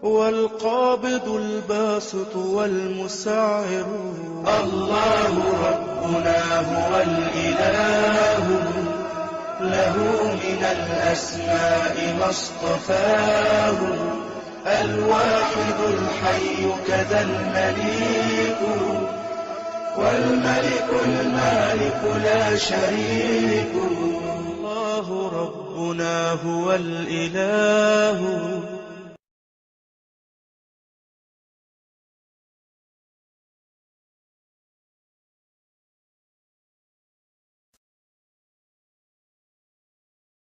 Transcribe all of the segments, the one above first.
والقابض الباسط والمسعر. الله ربنا هو الإله، له من الأسماء ما اصطفاه، الواحد الحي كذا المليك، والملك المالك لا شريك. الله ربنا هو الإله.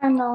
I know.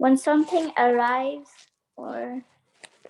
When something arrives or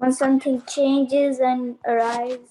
when something changes and arrives.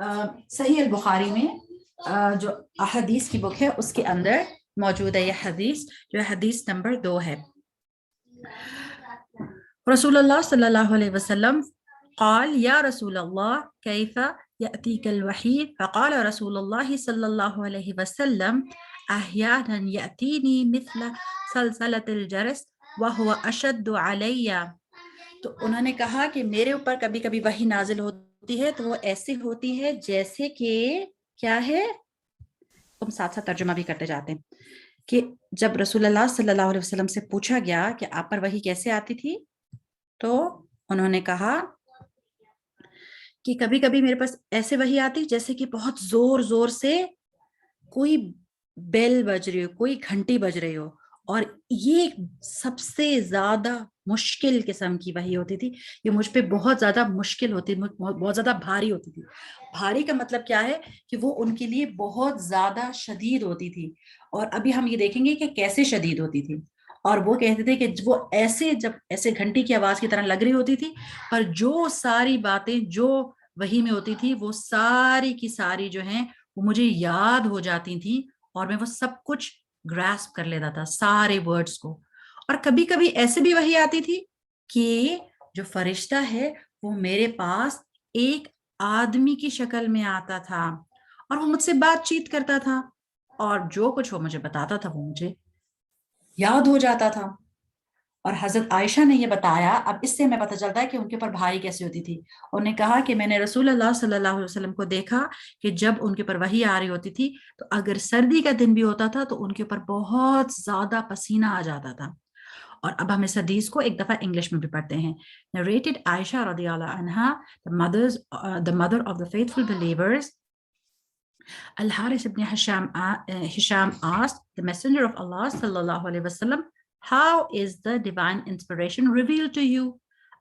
صحیح البخاری میں جو احادیث کی بک ہے اس کے اندر موجود ہے یہ حدیث، جو حدیث نمبر 2 ہے. رسول اللہ صلی اللہ علیہ وسلم قال یا رسول اللہ کیف یأتیک الوحی فقال رسول اللہ صلی اللہ علیہ وسلم احیانا یأتینی مثل سلسلۃ الجرس وہو اشد علی. تو انہوں نے کہا کہ میرے اوپر کبھی کبھی وحی نازل ہوتی ہے تو وہ ایسی ہوتی ہے جیسے کہ کیا ہے، تم ساتھ ساتھ ترجمہ بھی کرتے جاتے ہیں، کہ جب رسول اللہ صلی اللہ علیہ وسلم سے پوچھا گیا کہ آپ پر وحی کیسے آتی تھی تو انہوں نے کہا کہ کبھی کبھی میرے پاس ایسے وحی آتی جیسے کہ بہت زور زور سے کوئی بیل بج رہی ہو، کوئی گھنٹی بج رہی ہو، اور یہ سب سے زیادہ مشکل قسم کی وحی ہوتی تھی. یہ مجھ پہ بہت زیادہ مشکل ہوتی، بہت زیادہ بھاری ہوتی تھی. بھاری کا مطلب کیا ہے کہ وہ ان کے لیے بہت زیادہ شدید ہوتی تھی. اور ابھی ہم یہ دیکھیں گے کہ کیسے شدید ہوتی تھی. اور وہ کہتے تھے کہ وہ ایسے جب ایسے گھنٹی کی آواز کی طرح لگ رہی ہوتی تھی، پر جو ساری باتیں جو وحی میں ہوتی تھی وہ ساری کی ساری جو ہیں وہ مجھے یاد ہو جاتی تھی اور میں وہ سب کچھ گراسپ کر لیتا تھا، سارے ورڈز کو. اور کبھی کبھی ایسے بھی وحی آتی تھی کہ جو فرشتہ ہے وہ میرے پاس ایک آدمی کی شکل میں آتا تھا اور وہ مجھ سے بات چیت کرتا تھا اور جو کچھ وہ مجھے بتاتا تھا وہ مجھے یاد ہو جاتا تھا. اور حضرت عائشہ نے یہ بتایا، اب اس سے ہمیں پتہ چلتا ہے کہ ان کے اوپر بھاری کیسی ہوتی تھی. انہوں نے کہا کہ میں نے رسول اللہ صلی اللہ علیہ وسلم کو دیکھا کہ جب ان کے اوپر وحی آ رہی ہوتی تھی تو اگر سردی کا دن بھی ہوتا تھا تو ان کے اوپر بہت زیادہ پسینہ آ جاتا تھا. اور اب ہم اس حدیث کو ایک دفعہ انگلش میں بھی پڑھتے ہیں. Narrated Aisha رضی اللہ عنہا, the mother of the faithful believers, Al-Harith ibn Hisham asked the Messenger of Allah sallallahu alaihi wasallam, how is the divine inspiration revealed to you?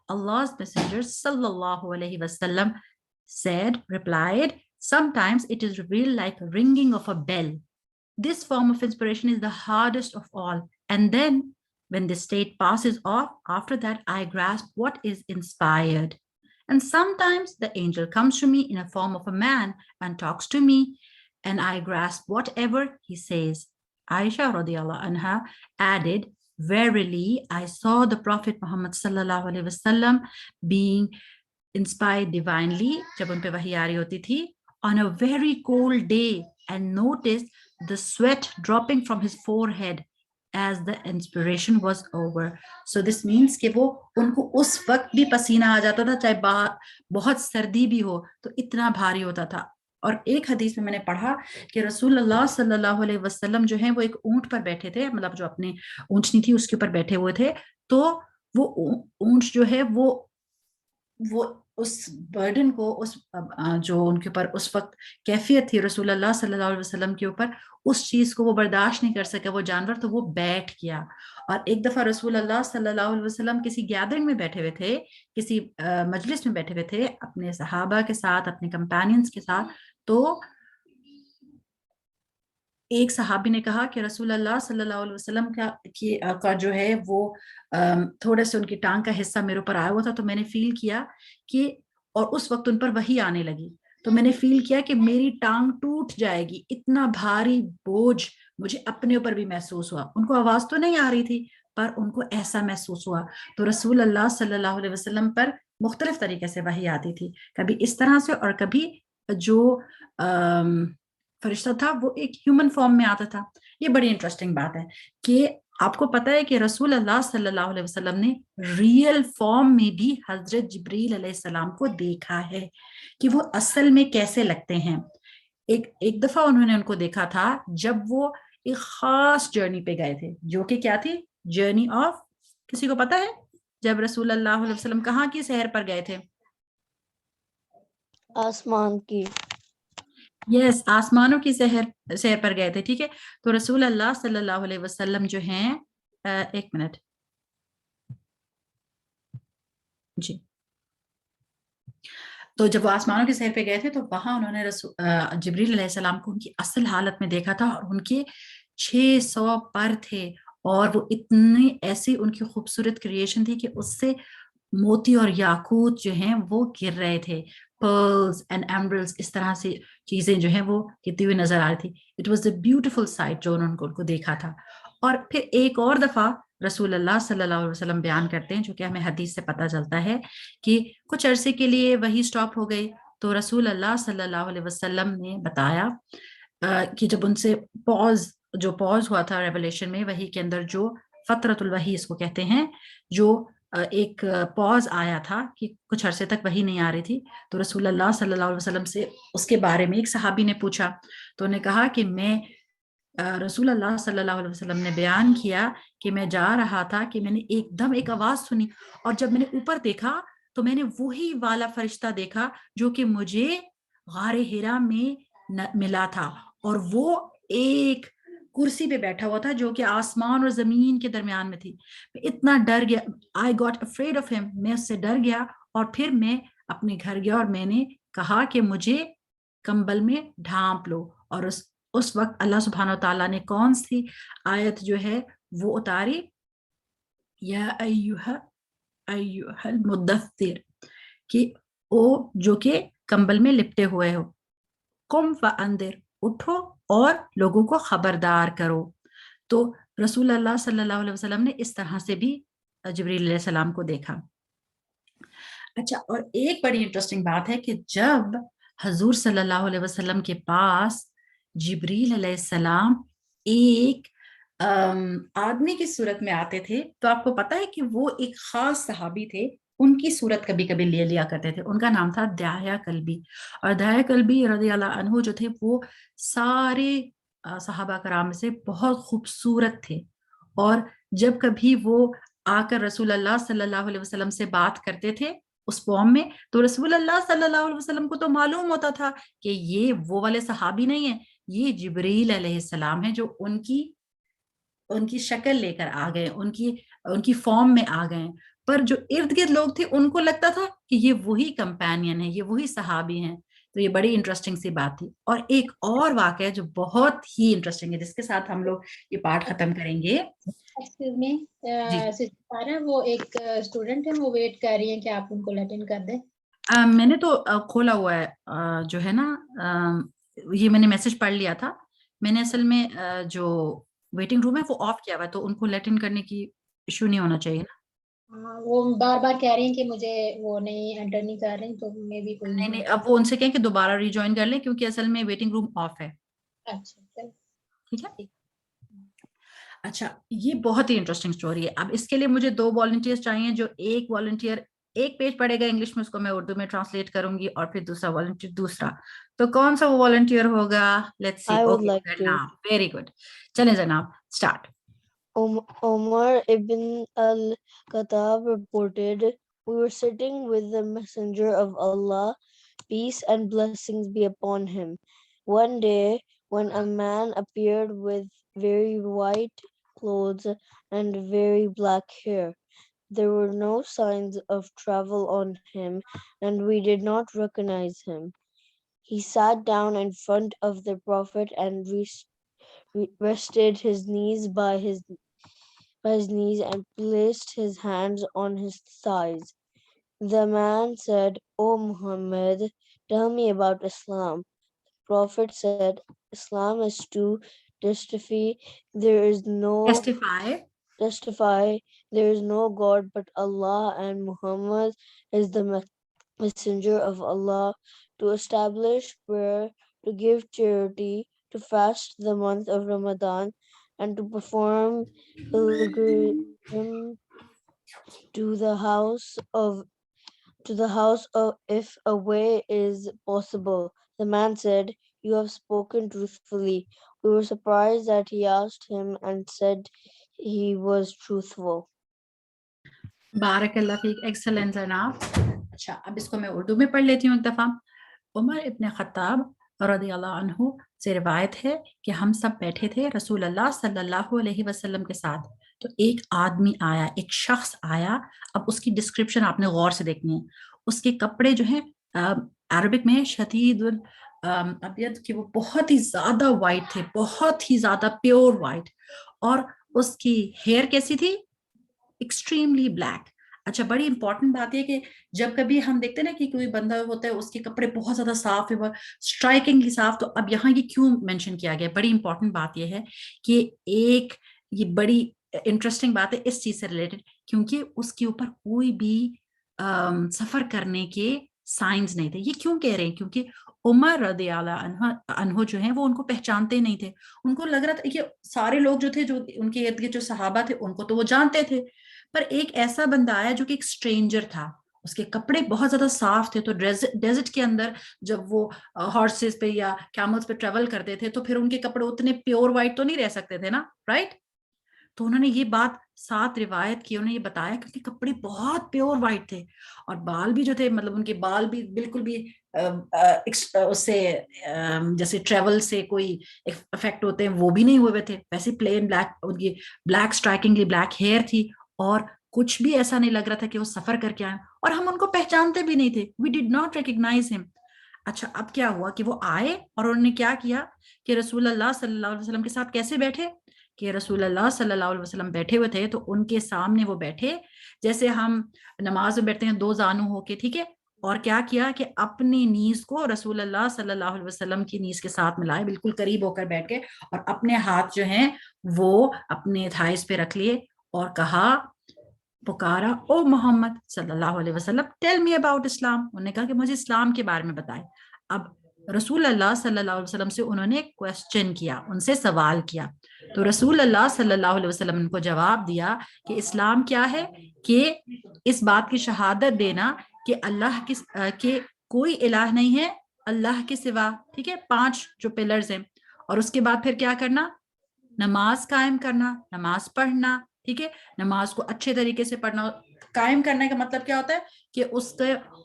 Allah's Messenger sallallahu alaihi wasallam replied, sometimes it is revealed like a ringing of a bell. This form of inspiration is the hardest of all. And then when this state passes off, after that I grasp what is inspired. And sometimes the angel comes to me in a form of a man and talks to me, and I grasp whatever he says. Aisha radiallahu anha added, verily I saw the Prophet Muhammad sallallahu alaihi wasallam being inspired divinely, jab un pe wahi aa rahi hoti thi, on a very cold day, and noticed the sweat dropping from his forehead as the inspiration was over. So this means کہ وہ ان کو اس وقت بھی پسینہ آ جاتا تھا چاہے بہت سردی بھی ہو تو اتنا بھاری ہوتا تھا. اور ایک حدیث میں نے پڑھا کہ رسول اللہ صلی اللہ علیہ وسلم جو ہیں وہ ایک اونٹ پر بیٹھے تھے، مطلب جو اپنے اونٹنی تھی اس کے اوپر بیٹھے ہوئے تھے، تو وہ اونٹ جو ہے وہ اس برڈن کو، اس جو ان کے اوپر اس وقت کیفیت تھی رسول اللہ صلی اللہ علیہ وسلم کے اوپر، اس چیز کو وہ برداشت نہیں کر سکے وہ جانور، تو وہ بیٹھ گیا. اور ایک دفعہ رسول اللہ صلی اللہ علیہ وسلم کسی گیدرنگ میں بیٹھے ہوئے تھے، کسی مجلس میں بیٹھے ہوئے تھے اپنے صحابہ کے ساتھ، اپنے کمپینینز کے ساتھ، تو ایک صحابی نے کہا کہ رسول اللہ صلی اللہ علیہ وسلم کا جو ہے وہ تھوڑے سے ان کی ٹانگ کا حصہ میرے اوپر آیا ہوا تھا، تو میں نے فیل کیا کہ، اور اس وقت ان پر وحی آنے لگی، تو میں نے فیل کیا کہ میری ٹانگ ٹوٹ جائے گی، اتنا بھاری بوجھ مجھے اپنے اوپر بھی محسوس ہوا. ان کو آواز تو نہیں آ رہی تھی پر ان کو ایسا محسوس ہوا. تو رسول اللہ صلی اللہ علیہ وسلم پر مختلف طریقے سے وحی آتی تھی، کبھی اس طرح سے اور کبھی جو فرشتہ تھا وہ ایک ہیومن فارم میں آتا تھا. یہ بڑی انٹرسٹنگ بات ہے کہ آپ کو پتہ ہے کہ رسول اللہ صلی اللہ علیہ وسلم نے ریئل فارم میں بھی حضرت جبریل علیہ السلام کو دیکھا ہے کہ وہ اصل میں کیسے لگتے ہیں. ایک دفعہ انہوں نے ان کو دیکھا تھا جب وہ ایک خاص جرنی پہ گئے تھے، جو کہ کیا تھی؟ جرنی آف، کسی کو پتہ ہے جب رسول اللہ علیہ وسلم کہاں کی سحر پر گئے تھے؟ آسمان کی. یس، آسمانوں کی سحر پر گئے تھے. ٹھیک ہے، تو رسول اللہ صلی اللہ علیہ وسلم جو ہیں، ایک منٹ جی، تو جب وہ آسمانوں کی سحر پہ گئے تھے تو وہاں انہوں نے جبریل علیہ السلام کو ان کی اصل حالت میں دیکھا تھا، اور ان کے 600 پر تھے، اور وہ اتنی ایسی ان کی خوبصورت کریشن تھی کہ اس سے موتی اور یاقوت جو ہیں وہ گر رہے تھے. pearls and emeralds, اس طرح سے چیزیں جو ہیں وہ کتنی ہوئی نظر آ رہی تھی. It was a beautiful sight جو انہوں کو دیکھا تھا. اور پھر ایک اور دفعہ رسول اللہ صلی اللہ علیہ وسلم بیان کرتے ہیں، جو کہ ہمیں حدیث سے پتہ چلتا ہے کہ کچھ عرصے کے لیے وہی سٹاپ ہو گئی، تو رسول اللہ صلی اللہ علیہ وسلم نے بتایا کہ جب ان سے پوز ہوا تھا ریولیشن میں، وحی کے اندر جو فترۃ الوحی اس کو کہتے ہیں، جو ایک پوز آیا تھا کہ کچھ عرصے تک وحی نہیں آ رہی تھی، تو رسول اللہ صلی اللہ علیہ وسلم سے اس کے بارے میں ایک صحابی نے پوچھا، تو انہوں نے کہا کہ میں رسول اللہ صلی اللہ علیہ وسلم نے بیان کیا کہ میں جا رہا تھا کہ میں نے ایک دم ایک آواز سنی، اور جب میں نے اوپر دیکھا تو میں نے وہی والا فرشتہ دیکھا جو کہ مجھے غار حرا میں ملا تھا، اور وہ ایک کرسی پہ بیٹھا ہوا تھا جو کہ آسمان اور زمین کے درمیان میں تھی. میں اتنا ڈر گیا، I got afraid of him، میں اس سے ڈر گیا، اور پھر میں اپنے گھر گیا اور میں نے کہا کہ مجھے کمبل میں ڈھانپ لو. اور اس وقت اللہ سبحانہ وتعالیٰ نے کون سی آیت جو ہے وہ اتاری، یا ایہا المدثر، کہ او جو کہ کمبل میں لپٹے ہوئے ہو، قم فانذر، اٹھو اور لوگوں کو خبردار کرو. تو رسول اللہ صلی اللہ علیہ وسلم نے اس طرح سے بھی جبریل علیہ السلام کو دیکھا. اچھا، اور ایک بڑی انٹرسٹنگ بات ہے کہ جب حضور صلی اللہ علیہ وسلم کے پاس جبریل علیہ السلام ایک آدمی کی صورت میں آتے تھے، تو آپ کو پتا ہے کہ وہ ایک خاص صحابی تھے، ان کی صورت کبھی کبھی لے لیا کرتے تھے. ان کا نام تھا دحیہ کلبی، اور دحیہ کلبی رضی اللہ عنہ جو تھے وہ سارے صحابہ کرام سے بہت خوبصورت تھے، اور جب کبھی وہ آ کر رسول اللہ صلی اللہ علیہ وسلم سے بات کرتے تھے اس فارم میں، تو رسول اللہ صلی اللہ علیہ وسلم کو تو معلوم ہوتا تھا کہ یہ وہ والے صحابی نہیں ہیں، یہ جبریل علیہ السلام ہیں جو ان کی شکل لے کر آ گئے، ان کی فارم میں آ گئے. پر جو ارد گرد لوگ تھے ان کو لگتا تھا کہ یہ وہی کمپینین ہیں، یہ وہی صحابی ہیں. تو یہ بڑی انٹرسٹنگ سی بات تھی. اور ایک اور واقعہ جو بہت ہی انٹرسٹنگ ہے، جس کے ساتھ ہم لوگ یہ پارٹ ختم کریں گے. وہ ایک اسٹوڈنٹ ہے، وہ ویٹ کر رہی ہیں کہ آپ ان کو لیٹ ان کر دیں. میں نے تو کھولا ہوا ہے، جو ہے نا یہ میں نے میسج پڑھ لیا تھا. میں نے اصل میں جو ویٹنگ روم ہے وہ آف کیا ہوا ہے، تو ان کو لیٹ ان کرنے کی ایشو نہیں ہونا چاہیے نا. وہ بار بار کہہ رہی ہیں کہ مجھے وہ نہیں انٹر نہیں کر رہی، تو میں بھی کوئی نہیں، اب وہ ان سے کہیں کہ دوبارہ ریجوائن کر لیں، کیونکہ اصل میں ویٹنگ روم آف ہے. اچھا ٹھیک ہے. اچھا، یہ بہت ہی انٹرسٹنگ اسٹوری ہے. اب اس کے لیے مجھے 2 والنٹیئرز چاہیے. جو ایک والنٹیئر ایک پیج پڑھے گا انگلش میں، اس کو میں اردو میں ٹرانسلیٹ کروں گی، اور پھر دوسرا والنٹیئر دوسرا. تو کون سا وہ والنٹیئر ہوگا؟ Let's see. اوکے، جناب، ویری گڈ. چلیں جناب، start. Umar ibn al-Khattab reported, "We were sitting with the Messenger of Allah, peace and blessings be upon him, one day when a man appeared with very white clothes and very black hair. There were no signs of travel on him, and we did not recognize him. He sat down in front of the Prophet and rested his knees by his knees and placed his hands on his thighs. The man said, 'O Muhammad, tell me about Islam.' The Prophet said, 'Islam is to testify there is no God but Allah, and Muhammad is the messenger of Allah, to establish prayer, to give charity, to fast the month of Ramadan, and to perform pilgrimage to the house of if a way is possible.' The man said, 'You have spoken truthfully.' We were surprised that he asked him and said he was truthful. بارک اللہ fake. Excellent جناب. اچھا، اب اس کو میں اردو میں پڑھ لیتی ہوں ایک دفعہ. عمر ابن خطاب رضی اللہ عنہ سے روایت ہے کہ ہم سب بیٹھے تھے رسول اللہ صلی اللہ علیہ وسلم کے ساتھ. تو ایک آدمی آیا، ایک شخص آیا. اب اس کی ڈسکرپشن آپ نے غور سے دیکھنی ہے. اس کے کپڑے جو ہیں عربک میں شدید الابیض، کہ وہ بہت ہی زیادہ وائٹ تھے، بہت ہی زیادہ پیور وائٹ. اور اس کی ہیئر کیسی تھی؟ Extremely black. اچھا بڑی امپورٹنٹ بات یہ کہ جب کبھی ہم دیکھتے ہیں نا کہ کوئی بندہ ہوتا ہے اس کے کپڑے بہت زیادہ صاف ہے، اسٹرائکنگلی صاف، تو اب یہاں یہ کیوں مینشن کیا گیا؟ بڑی امپورٹنٹ بات یہ ہے کہ ایک یہ بڑی انٹرسٹنگ بات ہے اس چیز سے ریلیٹڈ، کیونکہ اس کے اوپر کوئی بھی سفر کرنے کے سائنز نہیں تھے. یہ کیوں کہہ رہے ہیں؟ کیونکہ عمر رضی اللہ عنہ جو ہیں وہ ان کو پہچانتے نہیں تھے. ان کو لگ رہا تھا کہ سارے لوگ جو تھے، جو ان کے ارد گرد جو صحابہ تھے، ان کو تو وہ جانتے تھے، پر ایک ایسا بندہ آیا جو کہ ایک اسٹرینجر تھا، اس کے کپڑے بہت زیادہ صاف تھے. تو ڈیزرٹ کے اندر جب وہ ہارسز پہ یا کیملز پہ ٹریول کرتے تھے تو پھر ان کے کپڑے اتنے پیور وائٹ تو نہیں رہ سکتے تھے نا، رائٹ؟ تو انہوں نے یہ بات ساتھ روایت کی، انہوں نے یہ بتایا کیونکہ کپڑے بہت پیور وائٹ تھے، اور بال بھی جو تھے، مطلب ان کے بال بھی بالکل بھی اس سے جیسے ٹریول سے کوئی افیکٹ ہوتے ہیں وہ بھی نہیں ہوئے تھے، ویسے پلین بلیک، ان کی بلیک اسٹرائکنگلی بلیک ہیئر تھی، اور کچھ بھی ایسا نہیں لگ رہا تھا کہ وہ سفر کر کے آئے، اور ہم ان کو پہچانتے بھی نہیں تھے. وی ڈڈ ناٹ ریکگنائز ہم. اچھا اب کیا ہوا کہ وہ آئے اور انہوں نے کیا کیا کہ رسول اللہ صلی اللہ علیہ وسلم کے ساتھ کیسے بیٹھے کہ رسول اللہ صلی اللہ علیہ وسلم بیٹھے ہوئے تھے تو ان کے سامنے وہ بیٹھے جیسے ہم نماز میں بیٹھتے ہیں دو زانو ہو کے، ٹھیک ہے، اور کیا کیا کہ اپنی نیز کو رسول اللہ صلی اللہ علیہ وسلم کی نیز کے ساتھ ملائے، بالکل قریب ہو کر بیٹھ کے، اور اپنے ہاتھ جو ہیں وہ اپنے تھائز پہ رکھ لیے اور کہا، پکارا، او محمد صلی اللہ علیہ وسلم ٹیل می اباؤٹ اسلام. انہوں نے کہا کہ مجھے اسلام کے بارے میں بتائے. اب رسول اللہ صلی اللہ علیہ وسلم سے انہوں نے کوسچن کیا، ان سے سوال کیا، تو رسول اللہ صلی اللہ علیہ وسلم نے ان کو جواب دیا کہ اسلام کیا ہے کہ اس بات کی شہادت دینا کہ اللہ کے کوئی الہ نہیں ہے اللہ کے سوا، ٹھیک ہے، 5 جو پلرز ہیں، اور اس کے بعد پھر کیا کرنا، نماز قائم کرنا، نماز پڑھنا، ٹھیک ہے، نماز کو اچھے طریقے سے پڑھنا. قائم کرنے کا مطلب کیا ہوتا ہے کہ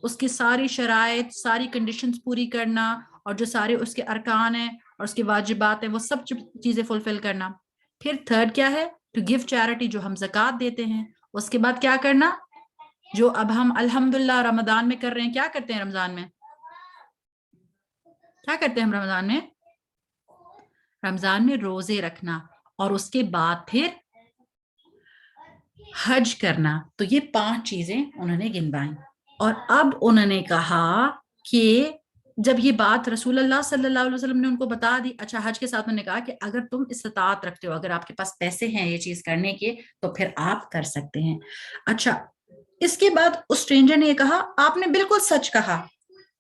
اس کی ساری شرائط، ساری کنڈیشنز پوری کرنا، اور جو سارے اس کے ارکان ہیں اور اس کے واجبات ہیں وہ سب چیزیں فلفل کرنا. پھر تھرڈ کیا ہے، ٹو گیو چیریٹی، جو ہم زکوٰۃ دیتے ہیں. اس کے بعد کیا کرنا، جو اب ہم الحمدللہ رمضان میں کر رہے ہیں. کیا کرتے ہیں رمضان میں؟ کیا کرتے ہیں ہم رمضان میں؟ رمضان میں روزے رکھنا، اور اس کے بعد پھر حج کرنا. تو یہ 5 چیزیں انہوں نے گنوائیں. اور اب انہوں نے کہا کہ جب یہ بات رسول اللہ صلی اللہ علیہ وسلم نے ان کو بتا دی، اچھا حج کے ساتھ انہوں نے کہا کہ اگر تم استطاعت رکھتے ہو، اگر آپ کے پاس پیسے ہیں یہ چیز کرنے کے، تو پھر آپ کر سکتے ہیں. اچھا اس کے بعد اس اسٹرینجر نے یہ کہا، آپ نے بالکل سچ کہا.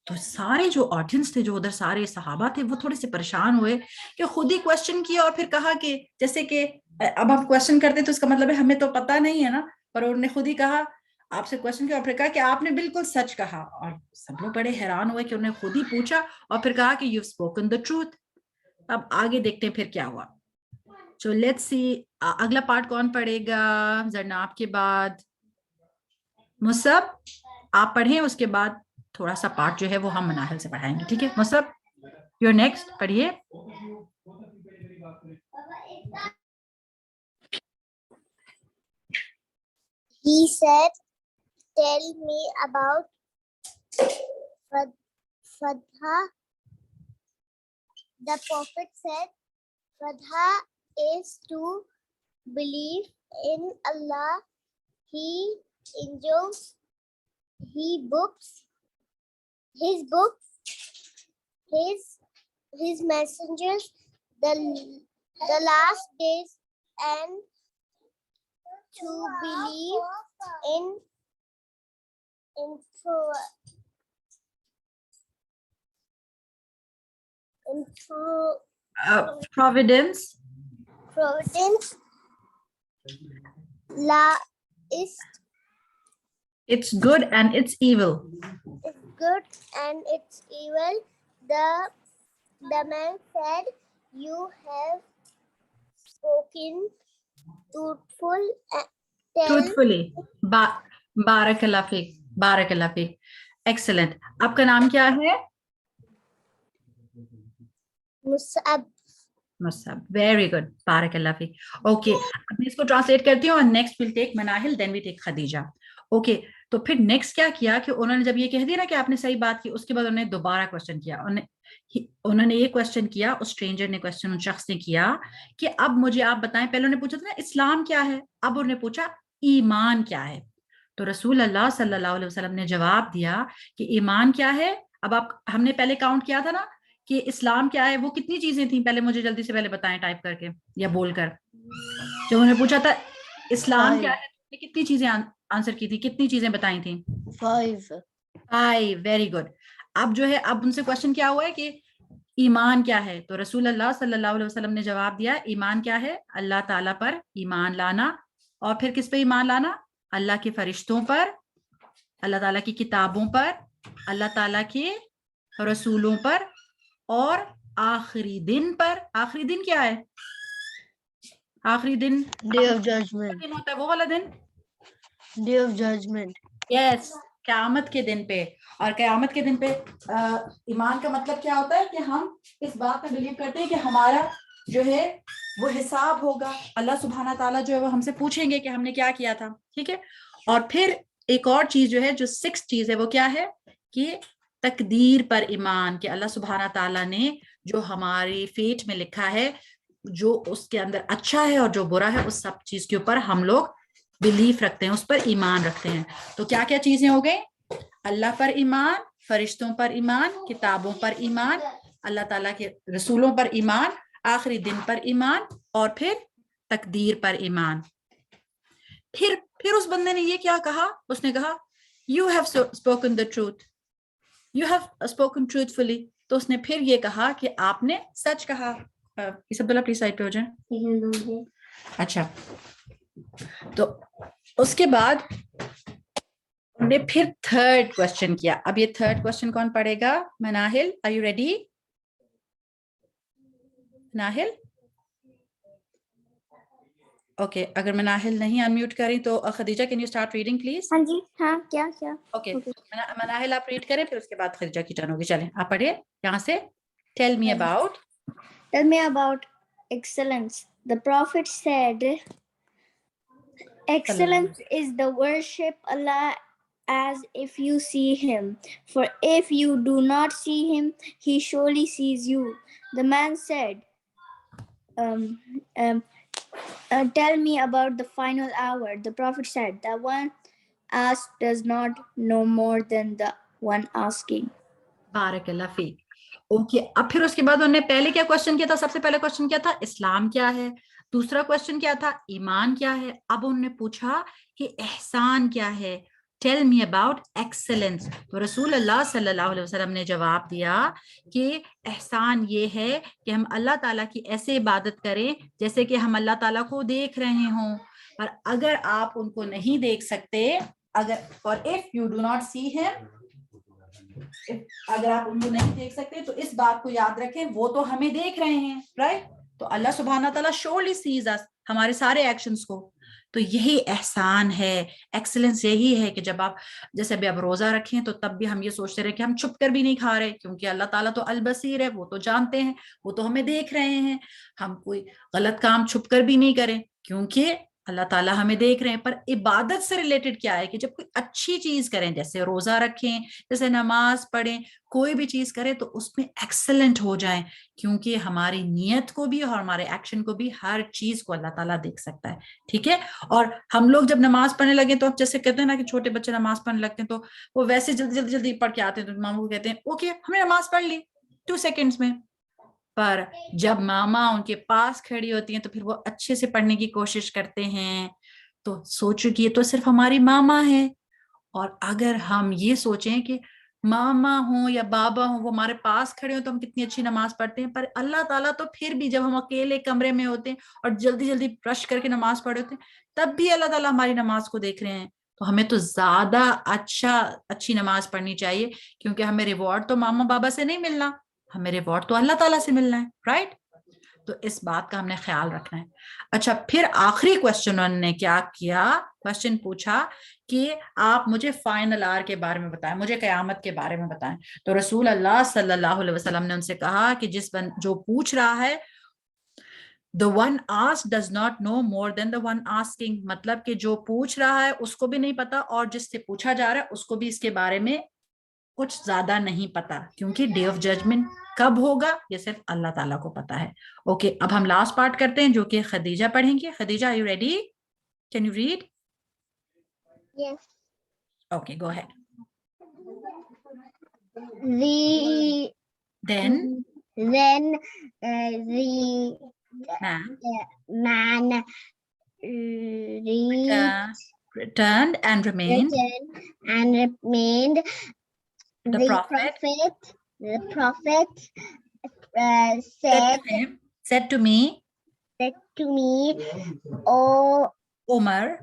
تو سارے جو آڈینس تھے، جو ادھر سارے صحابہ تھے، وہ تھوڑے سے پریشان ہوئے کہ خود ہی کوشچن کیا اور پھر کہا کہ جیسے کہ اب ہم کوشچن کرتے تو اس کا مطلب ہے ہمیں تو پتہ نہیں ہے نا، پر انہوں نے خود ہی کہا، آپ سے کوشچن کیا اور پھر کہا کہ آپ نے بالکل سچ کہا. اور سب لوگ بڑے حیران ہوئے کہ انہوں نے خود ہی پوچھا اور پھر کہا کہ you've spoken the truth. اب آگے دیکھتے ہیں پھر کیا ہوا. So let's see اگلا پارٹ کون پڑھے گا؟ زرناب کے بعد مصعب آپ پڑھیں، اس کے بعد تھوڑا سا پارٹ جو ہے وہ ہم مناہل سے پڑھائیں گے، ٹھیک ہے؟ مصعب یور نیکسٹ، پڑھیے. He said, tell me about Fadha. The Prophet said, Fadha is to believe in Allah, His books, His messengers, the last days, and to believe in Providence. La is It's good and it's evil. good and it's evil. The man said, you have spoken truthfully. Barakallah feek. Barakallah feek. Excellent. آپ کا نام کیا ہے؟ Musab. Very good. Barakallah feek. Okay. اب میں اس کو translate کرتی ہوں. Next we'll take Manahil, then we take Khadija. Okay. تو پھر نیکسٹ کیا کیا کہ انہوں نے جب یہ کہہ دیا نا کہ آپ نے صحیح بات کی، اس کے بعد انہوں نے دوبارہ کوشچن کیا. انہوں نے یہ کوشچن کیا، اس اسٹرینجر نے کوشچن ان شخص نے کیا کہ اب مجھے آپ بتائیں، پہلے انہوں نے پوچھا تھا نا اسلام کیا ہے، اب انہوں نے پوچھا ایمان کیا ہے. تو رسول اللہ صلی اللہ علیہ وسلم نے جواب دیا کہ ایمان کیا ہے. اب آپ ہم نے پہلے کاؤنٹ کیا تھا نا کہ اسلام کیا ہے, وہ کتنی چیزیں تھیں, پہلے مجھے جلدی سے پہلے بتائیں ٹائپ کر کے یا بول کر. جو انہوں نے پوچھا تھا اسلام کیا ہے, کتنی چیزیں آنسر کی تھی, کتنی چیزیں بتائی تھیں؟ 5. Very good. اب جو ہے اب ان سے کوشچن کیا ہوا ہے کہ ایمان کیا ہے, تو رسول اللہ صلی اللہ علیہ وسلم نے جواب دیا ایمان کیا ہے, اللہ تعالیٰ پر ایمان لانا. اور پھر کس پہ ایمان لانا؟ اللہ کے فرشتوں پر, اللہ تعالیٰ کی کتابوں پر, اللہ تعالیٰ کے رسولوں پر, اور آخری دن پر. آخری دن کیا ہے؟ آخری دن Day of Judgment. دن ہوتا ہے وہ والا دن. Day of Judgment. یس, قیامت کے دن پہ. اور قیامت کے دن پہ ایمان کا مطلب کیا ہوتا ہے کہ ہم اس بات پہ بلیو کرتے ہیں کہ ہمارا جو ہے وہ حساب ہوگا, اللہ سبحانہ تعالیٰ جو ہے وہ ہم سے پوچھیں گے کہ ہم نے کیا کیا تھا. ٹھیک ہے. اور پھر ایک اور چیز جو ہے, جو 6 چیز ہے, وہ کیا ہے کہ تقدیر پر ایمان, کہ اللہ سبحانہ تعالیٰ نے جو ہماری فیٹ میں لکھا ہے, جو اس کے اندر اچھا ہے اور جو برا ہے, اس سب چیز کے اوپر ہم لوگ بلیف رکھتے ہیں, اس پر ایمان رکھتے ہیں. تو کیا کیا چیزیں ہو گئی؟ اللہ پر ایمان, فرشتوں پر ایمان, کتابوں پر ایمان, اللہ تعالیٰ کے رسولوں پر ایمان, آخری دن پر ایمان, اور پھر تقدیر پر ایمان. پھر اس بندے نے یہ کیا کہا؟ اس نے کہا you have spoken the truth, you have spoken truthfully. تو اس نے پھر یہ کہا کہ آپ نے سچ کہا. اس عبداللہ پلیز سائڈ پہ ہو جائیں. اچھا, تو اس کے بعد انہوں نے پھر 3rd کوشچن کیا. اب یہ 3rd کوشچن کون پڑھے گا؟ Manahil, are you ready? Manahil, okay. اگر مناہل نہیں انمیوٹ کریں تو Khadija can you start reading please? ہاں جی, ہاں کیا اوکے. مناہل آپ ریڈ کریں, پھر اس کے بعد خدیجہ کی ٹرن ہوگی. چلیں آپ پڑھیے یہاں سے. Tell me about excellence. The Prophet said, excellence is the worship Allah as if you see him. For if you do not see him, he surely sees you. The man said, tell me about the final hour. The Prophet said, the one asked does not know more than the one asking. بارک اللہ fake. Okay, اب پھر اس کے بعد انہوں نے پہلے کیا question کیا تھا؟ سب سے پہلے کوشچن کیا تھا؟ اسلام کیا ہے. دوسرا کوشچن کیا تھا؟ ایمان کیا ہے. اب انہوں نے پوچھا کہ احسان کیا ہے. Tell me about excellence. تو رسول اللہ صلی اللہ علیہ وسلم نے جواب دیا کہ احسان یہ ہے کہ ہم اللہ تعالیٰ کی ایسے عبادت کریں جیسے کہ ہم اللہ تعالیٰ کو دیکھ رہے ہوں. اور اگر آپ ان کو نہیں دیکھ سکتے, اور if you do not see him, اگر آپ ان کو نہیں دیکھ سکتے تو اس بات کو یاد رکھیں وہ تو ہمیں دیکھ رہے ہیں, رائٹ. تو اللہ سبحانہ تعالیٰ surely sees us, ہمارے سارے ایکشنز کو. تو یہی احسان ہے, ایکسلنس یہی ہے کہ جب آپ جیسے ابھی آپ روزہ رکھیں تو تب بھی ہم یہ سوچتے رہے کہ ہم چھپ کر بھی نہیں کھا رہے, کیونکہ اللہ تعالیٰ تو البصیر ہے, وہ تو جانتے ہیں, وہ تو ہمیں دیکھ رہے ہیں. ہم کوئی غلط کام چھپ کر بھی نہیں کریں کیونکہ اللہ تعالیٰ ہمیں دیکھ رہے ہیں. پر عبادت سے ریلیٹڈ کیا ہے کہ جب کوئی اچھی چیز کریں, جیسے روزہ رکھیں, جیسے نماز پڑھیں, کوئی بھی چیز کریں تو اس میں ایکسلنٹ ہو جائیں, کیونکہ ہماری نیت کو بھی اور ہمارے ایکشن کو بھی ہر چیز کو اللہ تعالیٰ دیکھ سکتا ہے. ٹھیک ہے. اور ہم لوگ جب نماز پڑھنے لگے تو جیسے کہتے ہیں نا کہ چھوٹے بچے نماز پڑھنے لگتے ہیں تو وہ ویسے جلدی پڑھ کے آتے ہیں, تو ماموں کو کہتے ہیں اوکے ہم نے نماز پڑھ لی 2 سیکنڈز میں. پر جب ماما ان کے پاس کھڑی ہوتی ہیں تو پھر وہ اچھے سے پڑھنے کی کوشش کرتے ہیں. تو سوچو کہ یہ تو صرف ہماری ماما ہے, اور اگر ہم یہ سوچیں کہ ماما ہوں یا بابا ہوں وہ ہمارے پاس کھڑے ہوں تو ہم کتنی اچھی نماز پڑھتے ہیں. پر اللہ تعالیٰ تو پھر بھی جب ہم اکیلے کمرے میں ہوتے ہیں اور جلدی رش کر کے نماز پڑھ ہوتے ہیں تب بھی اللہ تعالیٰ ہماری نماز کو دیکھ رہے ہیں. تو ہمیں تو زیادہ اچھی نماز پڑھنی چاہیے, کیونکہ ہمیں ریوارڈ تو ماما بابا سے نہیں ملنا, ہمیں ریوارڈ تو اللہ تعالیٰ سے ملنا ہے, رائٹ. تو اس بات کا ہم نے خیال رکھنا ہے. اچھا, پھر آخری کوشچن انہوں نے کیا کیا؟ کوشچن پوچھا کہ آپ مجھے فائنل آور کے بارے میں بتائیں, مجھے قیامت کے بارے میں بتائیں. تو رسول اللہ صلی اللہ علیہ وسلم نے ان سے کہا کہ جو پوچھ رہا ہے, the one asked does not know more than the one asking. مطلب کہ جو پوچھ رہا ہے اس کو بھی نہیں پتا, اور جس سے پوچھا جا رہا ہے اس کو بھی اس کے بارے میں کچھ زیادہ نہیں پتا, کیونکہ ڈے آف ججمنٹ کب ہوگا یہ صرف اللہ تعالیٰ کو پتا ہے. اوکے, اب ہم لاسٹ پارٹ کرتے ہیں جو کہ خدیجہ پڑھیں گے. Khadija, are you ready? Can you read? Yes. Okay, go ahead. Then Then the man man returned and remained. returned and remained. The prophet said to me, "O Umar,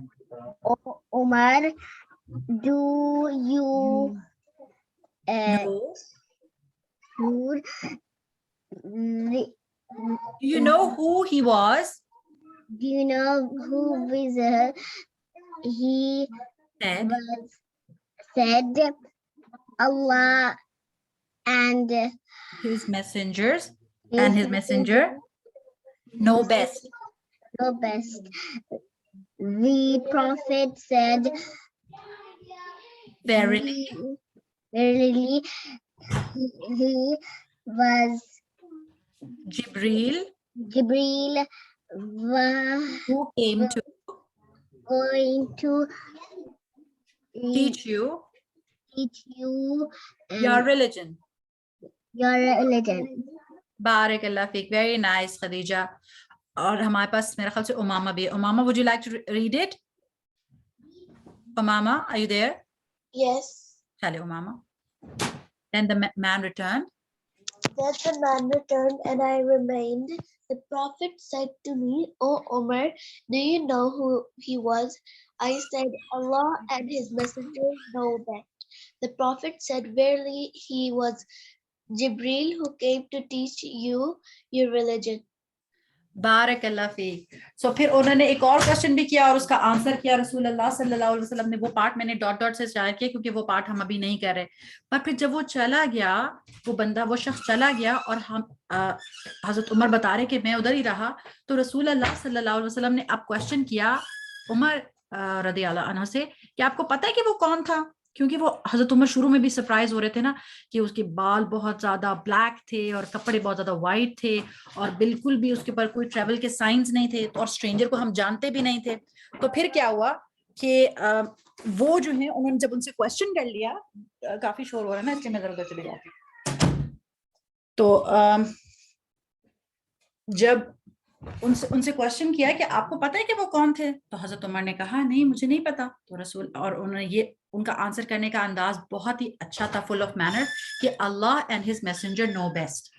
Umar, do you know, do you know who he was? you know who he said Allah and His messengers and his messenger know best. know best." The prophet said, Verily, verily, he was Jibril, Jibril who came to going to teach you teach you your religion. your religion. Barak Allah Fik. Very nice, Khadija. اور ہمارے پاس میرا خیال سے امامہ بھی ہے. Umama, would you like to read it? Umama, are you there? Yes. Chale, Umama. Then the man returned. Then the man returned and I remained. The prophet said to me, O Omar, do you know who he was? I said, Allah and his messenger know best. The prophet said, verily, he was Jibril who came to teach you your religion. بارک اللہ fake. سو پھر انہوں نے ایک اور question بھی کیا اور اس کا آنسر کیا رسول اللہ صلی اللہ علیہ وسلم نے. وہ پارٹ میں نے ڈاٹ ڈاٹ سے شیئر کیا کیونکہ وہ پارٹ ہم ابھی نہیں کر رہے. پر پھر جب وہ چلا گیا, وہ بندہ, وہ شخص چلا گیا اور ہم حضرت عمر بتا رہے کہ میں ادھر ہی رہا, تو رسول اللہ صلی اللہ علیہ وسلم نے اب کوشچن کیا عمر رضی اللہ عنہ سے کہ آپ کو پتہ ہے کہ وہ کون تھا, کیونکہ وہ حضرت عمر شروع میں بھی سرپرائز ہو رہے تھے نا کہ اس کے بال بہت زیادہ بلیک تھے اور کپڑے بہت زیادہ وائٹ تھے اور بالکل بھی اس کے اوپر کوئی ٹریول کے سائنس نہیں تھے, اور اسٹرینجر کو ہم جانتے بھی نہیں تھے. تو پھر کیا ہوا کہ وہ جو ہے انہوں نے جب ان سے کوشچن کر لیا, کافی شور ہو رہا ہے نا اس لیے میں ادھر ادھر چلی جاتی ہوں, تو جب ان سے کوشچن کیا کہ آپ کو پتہ ہے کہ وہ کون تھے, تو حضرت عمر نے کہا نہیں مجھے نہیں پتا. تو رسول اور انہوں نے یہ ان کا آنسر کرنے کا انداز بہت ہی اچھا تھا, فل آف مینر, کہ اللہ and his messenger know best.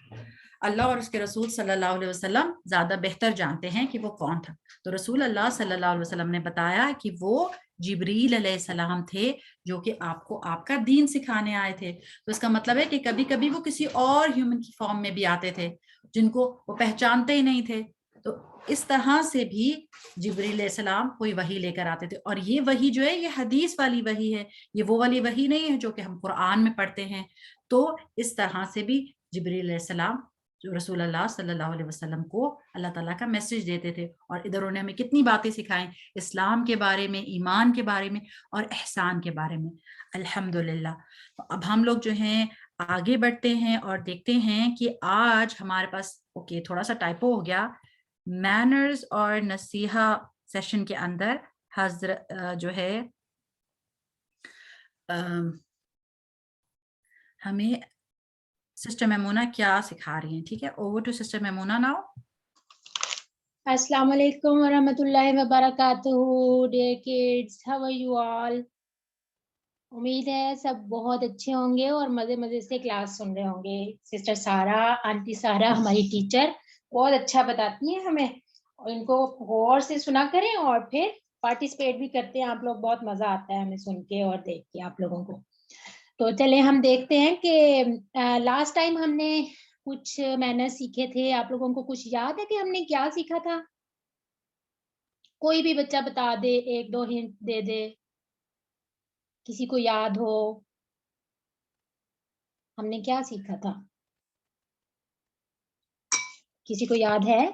اللہ اور اس کے رسول صلی اللہ علیہ وسلم زیادہ بہتر جانتے ہیں کہ وہ کون تھا. تو رسول اللہ صلی اللہ علیہ وسلم نے بتایا کہ وہ جبریل علیہ السلام تھے جو کہ آپ کو آپ کا دین سکھانے آئے تھے. تو اس کا مطلب ہے کہ کبھی کبھی وہ کسی اور ہیومن کی فارم میں بھی آتے تھے جن کو وہ پہچانتے ہی نہیں تھے. تو اس طرح سے بھی جبریل علیہ السلام کوئی وحی لے کر آتے تھے, اور یہ وحی جو ہے یہ حدیث والی وحی ہے, یہ وہ والی وحی نہیں ہے جو کہ ہم قرآن میں پڑھتے ہیں. تو اس طرح سے بھی جبریل علیہ السلام جو رسول اللہ صلی اللہ علیہ وسلم کو اللہ تعالیٰ کا میسج دیتے تھے, اور ادھر انہوں نے ہمیں کتنی باتیں سکھائیں اسلام کے بارے میں, ایمان کے بارے میں اور احسان کے بارے میں. الحمدللہ. اب ہم لوگ جو ہیں آگے بڑھتے ہیں اور دیکھتے ہیں کہ آج ہمارے پاس تھوڑا سا ٹائپو ہو گیا. مینرز اور نصیحہ سیشن کے اندر حضرت جو ہے ہمیں سسٹر میمونہ کیا سکھا رہی ہیں. ٹھیک ہے, over to sister Maimoona now. السلام علیکم ورحمۃ اللہ وبرکاتہ. Dear kids, how are you all? امید ہے سب بہت اچھے ہوں گے اور مزے سے کلاس سن رہے ہوں گے. سسٹر سارا, آنٹی سارا ہماری ٹیچر بہت اچھا بتاتی ہیں ہمیں, اور ان کو غور سے سنا کریں اور پھر پارٹیسپیٹ بھی کرتے ہیں آپ لوگ. بہت مزہ آتا ہے ہمیں سن کے اور دیکھ کے آپ لوگوں کو. تو چلے ہم دیکھتے ہیں کہ لاسٹ ٹائم ہم نے کچھ مینر سیکھے تھے. آپ لوگوں کو کچھ یاد ہے کہ ہم نے کیا سیکھا تھا؟ کوئی بھی بچہ بتا دے, ایک دو ہنٹ دے دے, کسی کو یاد ہو. ہم نے کیا سیکھا تھا؟ کسی کو یاد ہے؟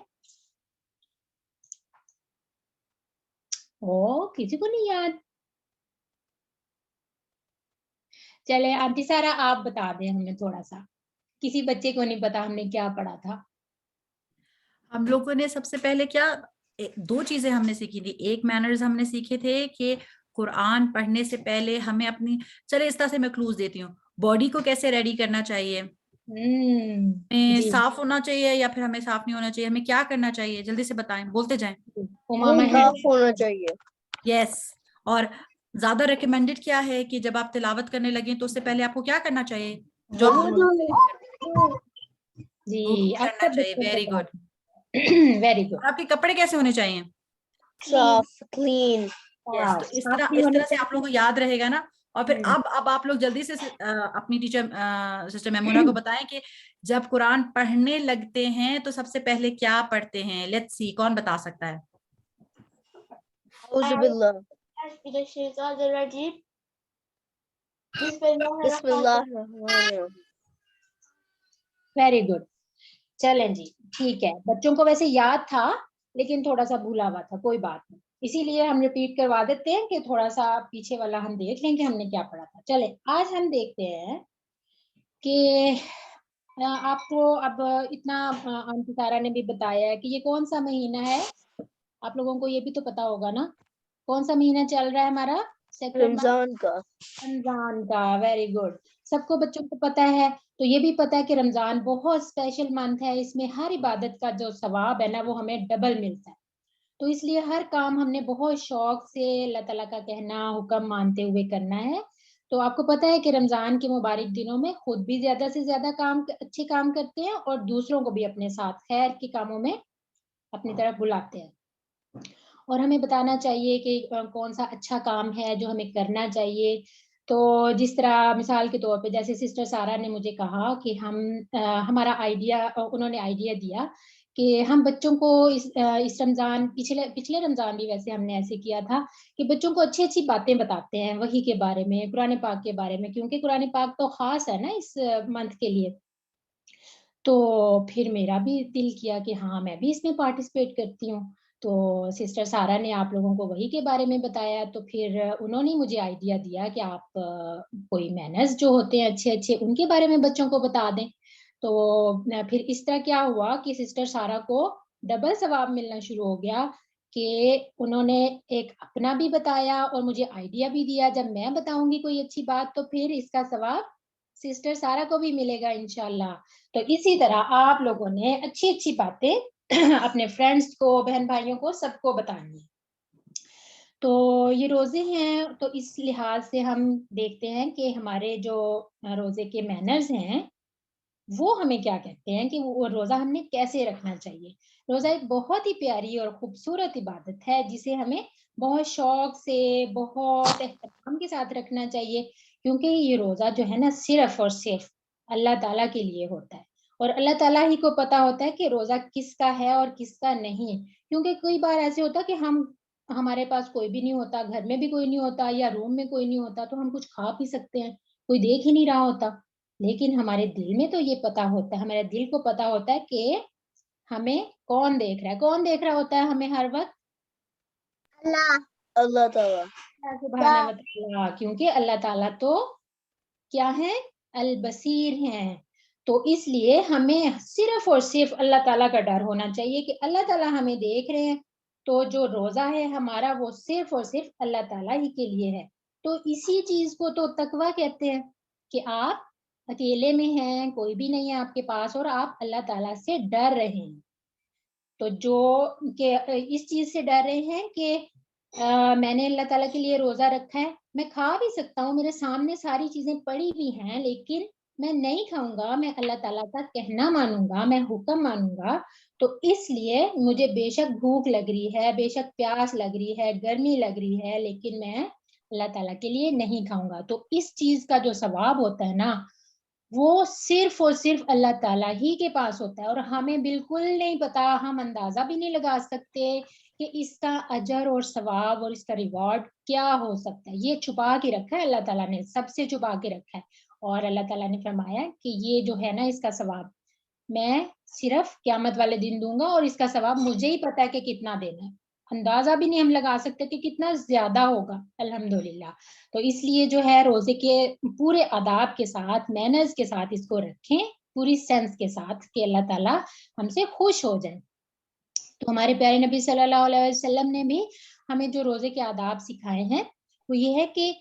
کسی کو نہیں یاد. چلے آنٹی سارا آپ بتا دیں ہمیں تھوڑا سا, کسی بچے کو نہیں پتا ہم نے کیا پڑھا تھا. ہم لوگوں نے سب سے پہلے کیا, دو چیزیں ہم نے سیکھی تھی. ایک مینرز ہم نے سیکھے تھے کہ قرآن پڑھنے سے پہلے ہمیں اپنی, چلے اس طرح سے میں کلوز دیتی ہوں, باڈی کو کیسے ریڈی کرنا چاہیے, ہمیں جی صاف ہونا چاہیے یا پھر ہمیں صاف نہیں ہونا چاہیے, ہمیں کیا کرنا چاہیے, جلدی سے بتائیں, بولتے جائیں. امامہ ہے. صاف ہونا چاہیے. یس. اور زیادہ ریکمینڈڈ کیا ہے کہ جب آپ تلاوت کرنے لگیں تو اس سے پہلے آپ کو کیا کرنا چاہیے, جو جی اب کرنا سب چاہیے. بچوں ویری کو گڈ. Very good. آپ کے کپڑے کیسے ہونے چاہیے؟ صاف, clean. Yes. تو اس طرح سے آپ لوگوں کو یاد رہے گا نا. اور پھر اب آپ لوگ جلدی سے اپنی ٹیچر سسٹر میمونہ کو بتائیں کہ جب قرآن پڑھنے لگتے ہیں تو سب سے پہلے کیا پڑھتے ہیں. لیٹس سی, کون بتا سکتا ہے؟ اعوذ باللہ. بسم اللہ الرحمن الرحیم. Very good. چلیں جی ٹھیک ہے, بچوں کو ویسے یاد تھا لیکن تھوڑا سا بھولا ہوا تھا, کوئی بات نہیں, اسی لیے ہم ریپیٹ کروا دیتے ہیں کہ تھوڑا سا پیچھے والا ہم دیکھ لیں کہ ہم نے کیا پڑھا تھا. چلیں آج ہم دیکھتے ہیں کہ آپ کو اب اتنا آنٹی سارا نے بھی بتایا ہے کہ یہ کون سا مہینہ ہے. آپ لوگوں کو یہ بھی تو پتا ہوگا نا کون سا مہینہ چل رہا ہے ہمارا. رمضان کا. رمضان کا. Very good. سب کو بچوں کو پتا ہے. تو یہ بھی پتا ہے کہ رمضان بہت اسپیشل منتھ ہے, اس میں ہر عبادت کا جو ثواب ہے نا وہ ہمیں ڈبل ملتا ہے. تو اس لیے ہر کام ہم نے بہت شوق سے اللہ تعالیٰ کا کہنا حکم مانتے ہوئے کرنا ہے. تو آپ کو پتا ہے کہ رمضان کے مبارک دنوں میں خود بھی زیادہ سے زیادہ اچھے کام کرتے ہیں اور دوسروں کو بھی اپنے ساتھ خیر کے کاموں میں اپنی طرف بلاتے ہیں. اور ہمیں بتانا چاہیے کہ کون سا اچھا کام ہے جو ہمیں کرنا چاہیے. تو جس طرح مثال کے طور پہ جیسے سسٹر سارا نے مجھے کہا کہ ہمارا آئیڈیا, انہوں نے آئیڈیا دیا کہ ہم بچوں کو اس رمضان, پچھلے رمضان بھی ویسے ہم نے ایسے کیا تھا کہ بچوں کو اچھی اچھی باتیں بتاتے ہیں وحی کے بارے میں, قرآن پاک کے بارے میں, کیونکہ قرآن پاک تو خاص ہے نا اس منتھ کے لیے. تو پھر میرا بھی دل کیا کہ ہاں میں بھی اس میں پارٹیسپیٹ کرتی ہوں. تو سسٹر سارا نے آپ لوگوں کو وحی کے بارے میں بتایا, تو پھر انہوں نے مجھے آئیڈیا دیا کہ آپ کوئی مینرز جو ہوتے ہیں اچھے اچھے ان کے بارے میں بچوں کو بتا دیں. تو پھر اس طرح کیا ہوا کہ سسٹر سارا کو ڈبل ثواب ملنا شروع ہو گیا کہ انہوں نے ایک اپنا بھی بتایا اور مجھے آئیڈیا بھی دیا. جب میں بتاؤں گی کوئی اچھی بات تو پھر اس کا ثواب سسٹر سارا کو بھی ملے گا انشاءاللہ. تو اسی طرح آپ لوگوں نے اچھی اچھی باتیں اپنے فرینڈس کو, بہن بھائیوں کو, سب کو بتانی ہے. تو یہ روزے ہیں تو اس لحاظ سے ہم دیکھتے ہیں کہ ہمارے جو روزے کے مینرز ہیں وہ ہمیں کیا کہتے ہیں کہ وہ روزہ ہم نے کیسے رکھنا چاہیے. روزہ ایک بہت ہی پیاری اور خوبصورت عبادت ہے جسے ہمیں بہت شوق سے بہت احترام کے ساتھ رکھنا چاہیے, کیونکہ یہ روزہ جو ہے نا صرف اور صرف اللہ تعالیٰ کے لیے ہوتا ہے. اور اللہ تعالیٰ ہی کو پتا ہوتا ہے کہ روزہ کس کا ہے اور کس کا نہیں. کیونکہ کئی بار ایسے ہوتا کہ ہمارے پاس کوئی بھی نہیں ہوتا, گھر میں بھی کوئی نہیں ہوتا یا روم میں کوئی نہیں ہوتا, تو ہم کچھ کھا پی سکتے ہیں, کوئی دیکھ ہی نہیں رہا ہوتا. لیکن ہمارے دل میں تو یہ پتا ہوتا ہے, ہمارے دل کو پتا ہوتا ہے کہ ہمیں کون دیکھ رہا ہے. کون دیکھ رہا ہوتا ہے ہمیں ہر وقت؟ اللہ تعالیٰ سبحانہ و تعالیٰ, کیونکہ اللہ تعالیٰ تو کیا ہے, البصیر ہیں. تو اس لیے ہمیں صرف اور صرف اللہ تعالیٰ کا ڈر ہونا چاہیے کہ اللہ تعالیٰ ہمیں دیکھ رہے ہیں. تو جو روزہ ہے ہمارا وہ صرف اور صرف اللہ تعالیٰ ہی کے لیے ہے. تو اسی چیز کو تو تقویٰ کہتے ہیں کہ آپ اکیلے میں ہیں, کوئی بھی نہیں ہے آپ کے پاس اور آپ اللہ تعالیٰ سے ڈر رہے ہیں. تو جو کہ اس چیز سے ڈر رہے ہیں کہ میں نے اللہ تعالیٰ کے لیے روزہ رکھا ہے, میں کھا بھی سکتا ہوں, میرے سامنے ساری چیزیں پڑی بھی ہیں, لیکن میں نہیں کھاؤں گا, میں اللہ تعالیٰ کا کہنا مانوں گا, میں حکم مانوں گا. تو اس لیے مجھے بے شک بھوک لگ رہی ہے, بے شک پیاس لگ رہی ہے, گرمی لگ رہی ہے, لیکن میں اللہ تعالیٰ کے لیے نہیں کھاؤں گا. تو اس چیز کا جو ثواب ہوتا ہے نا وہ صرف اور صرف اللہ تعالیٰ ہی کے پاس ہوتا ہے, اور ہمیں بالکل نہیں پتا, ہم اندازہ بھی نہیں لگا سکتے کہ اس کا اجر اور ثواب اور اس کا ریوارڈ کیا ہو سکتا ہے. یہ چھپا کے رکھا ہے اللہ تعالیٰ نے, سب سے چھپا کے رکھا ہے. اور اللہ تعالیٰ نے فرمایا کہ یہ جو ہے نا اس کا ثواب میں صرف قیامت والے دن دوں گا, اور اس کا ثواب مجھے ہی پتا ہے کہ کتنا دینا ہے. اندازہ بھی نہیں ہم لگا سکتے کہ کتنا زیادہ ہوگا الحمدللہ. تو اس لیے جو ہے روزے کے پورے آداب کے ساتھ, مینرز کے ساتھ اس کو رکھیں, پوری سینس کے ساتھ, کہ اللہ تعالیٰ ہم سے خوش ہو جائے. تو ہمارے پیارے نبی صلی اللہ علیہ وسلم نے بھی ہمیں جو روزے کے آداب سکھائے ہیں وہ یہ ہے کہ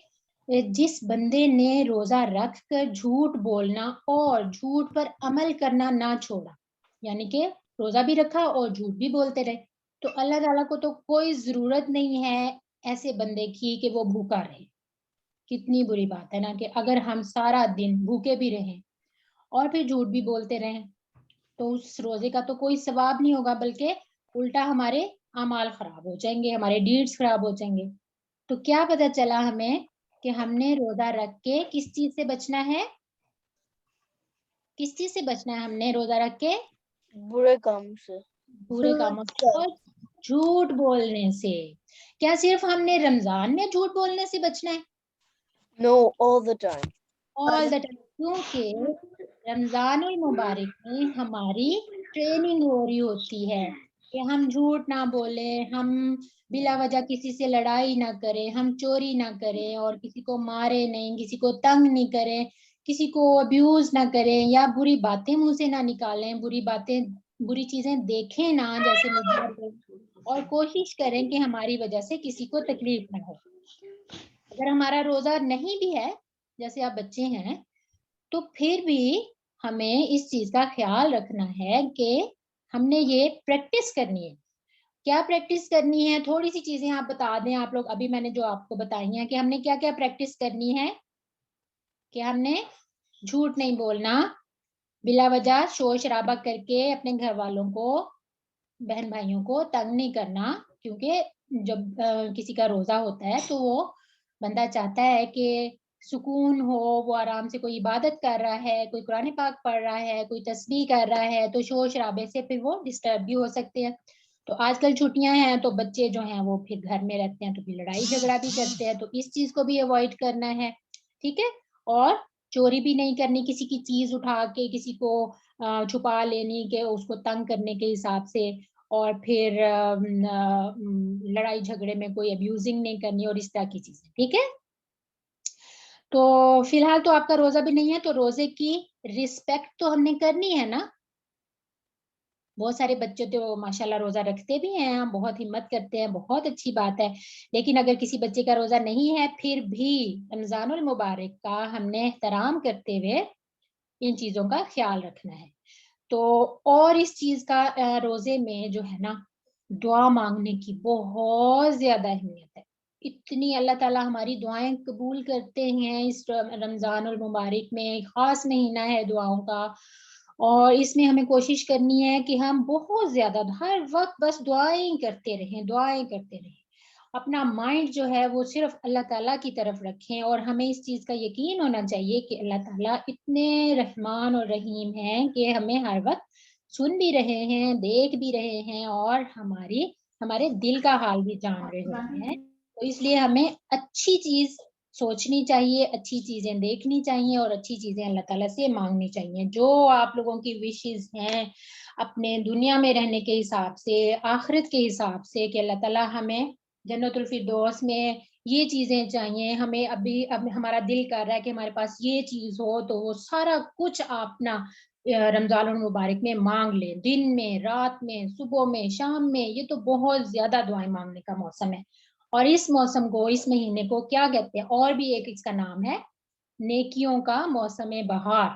جس بندے نے روزہ رکھ کر جھوٹ بولنا اور جھوٹ پر عمل کرنا نہ چھوڑا، یعنی کہ روزہ بھی رکھا اور جھوٹ بھی بولتے رہے، تو اللہ تعالیٰ کو تو کوئی ضرورت نہیں ہے ایسے بندے کی کہ وہ بھوکا رہے. کتنی بری بات ہے نا کہ اگر ہم سارا دن بھوکے بھی رہیں اور پھر جھوٹ بھی بولتے رہیں تو اس روزے کا تو کوئی ثواب نہیں ہوگا، بلکہ الٹا ہمارے اعمال خراب ہو جائیں گے، ہمارے ڈیڈز خراب ہو جائیں گے. تو کیا پتہ چلا ہمیں کہ ہم نے روزہ رکھ کے کس چیز سے بچنا ہے؟ کس چیز سے بچنا ہے ہم نے روزہ رکھ کے؟ برے کام سے. برے کاموں سے اور جھوٹ بولنے سے. کیا صرف ہم نے رمضان میں جھوٹ بولنے سے بچنا ہے؟ No, all the time. All the time, کیونکہ رمضان المبارک میں ہماری ٹریننگ ہو رہی ہوتی ہے کہ ہم جھوٹ نہ بولیں، ہم بلا وجہ کسی سے لڑائی نہ کریں، ہم چوری نہ کریں اور کسی کو مارے نہیں، کسی کو تنگ نہیں کریں، کسی کو ابیوز نہ کریں یا بری باتیں منہ سے نہ نکالیں، بری چیزیں دیکھیں نہ جیسے موبائل پہ، اور کوشش کریں کہ ہماری وجہ سے کسی کو تکلیف نہ ہو. اگر ہمارا روزہ نہیں بھی ہے جیسے آپ بچے ہیں تو پھر بھی ہمیں اس چیز کا خیال رکھنا ہے کہ ہم نے یہ پریکٹس کرنی ہے. کیا پریکٹس کرنی ہے؟ تھوڑی سی چیزیں آپ بتا دیں آپ لوگ. ابھی میں نے جو آپ کو بتائی ہیں کہ ہم نے کیا کیا پریکٹس کرنی ہے، کہ ہم نے جھوٹ نہیں بولنا، بلا وجہ شور شرابہ کر کے اپنے گھر والوں کو، بہن بھائیوں کو تنگ نہیں کرنا، کیونکہ جب کسی کا روزہ ہوتا ہے تو وہ بندہ چاہتا ہے کہ سکون ہو، وہ آرام سے کوئی عبادت کر رہا ہے، کوئی قرآن پاک پڑھ رہا ہے، کوئی تسبیح کر رہا ہے، تو شور شرابے سے پھر وہ ڈسٹرب بھی ہو سکتے ہیں. تو آج کل چھٹیاں ہیں تو بچے جو ہیں وہ پھر گھر میں رہتے ہیں تو پھر لڑائی جھگڑا بھی کرتے ہیں، تو اس چیز کو بھی اوائڈ کرنا ہے. ٹھیک ہے، اور چوری بھی نہیں کرنی، کسی کی چیز اٹھا کے کسی کو چھپا لینی کہ اس کو تنگ کرنے کے حساب سے، اور پھر لڑائی جھگڑے میں کوئی ابیوزنگ نہیں کرنی اور اس طرح کی چیزیں. ٹھیک ہے، تو فی الحال تو آپ کا روزہ بھی نہیں ہے تو روزے کی رسپیکٹ تو ہم نے کرنی ہے نا. بہت سارے بچے تو ماشاءاللہ روزہ رکھتے بھی ہیں، بہت ہمت کرتے ہیں، بہت اچھی بات ہے. لیکن اگر کسی بچے کا روزہ نہیں ہے پھر بھی رمضان المبارک کا ہم نے احترام کرتے ہوئے ان چیزوں کا خیال رکھنا ہے. تو اور اس چیز کا روزے میں جو ہے نا دعا مانگنے کی بہت زیادہ اہمیت ہے. اتنی اللہ تعالیٰ ہماری دعائیں قبول کرتے ہیں اس رمضان المبارک میں. خاص مہینہ ہے دعاؤں کا، اور اس میں ہمیں کوشش کرنی ہے کہ ہم بہت زیادہ ہر وقت بس دعائیں کرتے رہیں، دعائیں کرتے رہیں. اپنا مائنڈ جو ہے وہ صرف اللہ تعالیٰ کی طرف رکھیں، اور ہمیں اس چیز کا یقین ہونا چاہیے کہ اللہ تعالیٰ اتنے رحمان اور رحیم ہیں کہ ہمیں ہر وقت سن بھی رہے ہیں، دیکھ بھی رہے ہیں، اور ہمارے دل کا حال بھی جان رہے ہوتے ہیں. تو اس لیے ہمیں اچھی چیز سوچنی چاہیے، اچھی چیزیں دیکھنی چاہیے، اور اچھی چیزیں اللہ تعالیٰ سے مانگنی چاہیے. جو آپ لوگوں کی وشز ہیں اپنے دنیا میں رہنے کے حساب سے، آخرت کے حساب سے، کہ اللہ تعالیٰ ہمیں جنت الفردوس میں یہ چیزیں چاہیے، ہمیں اب ہمارا دل کر رہا ہے کہ ہمارے پاس یہ چیز ہو، تو وہ سارا کچھ اپنا رمضان المبارک میں مانگ لیں، دن میں، رات میں، صبح میں، شام میں. یہ تو بہت زیادہ دعائیں مانگنے کا موسم ہے. اور اس موسم کو، اس مہینے کو کیا کہتے ہیں؟ اور بھی ایک اس کا نام ہے نیکیوں کا موسم بہار.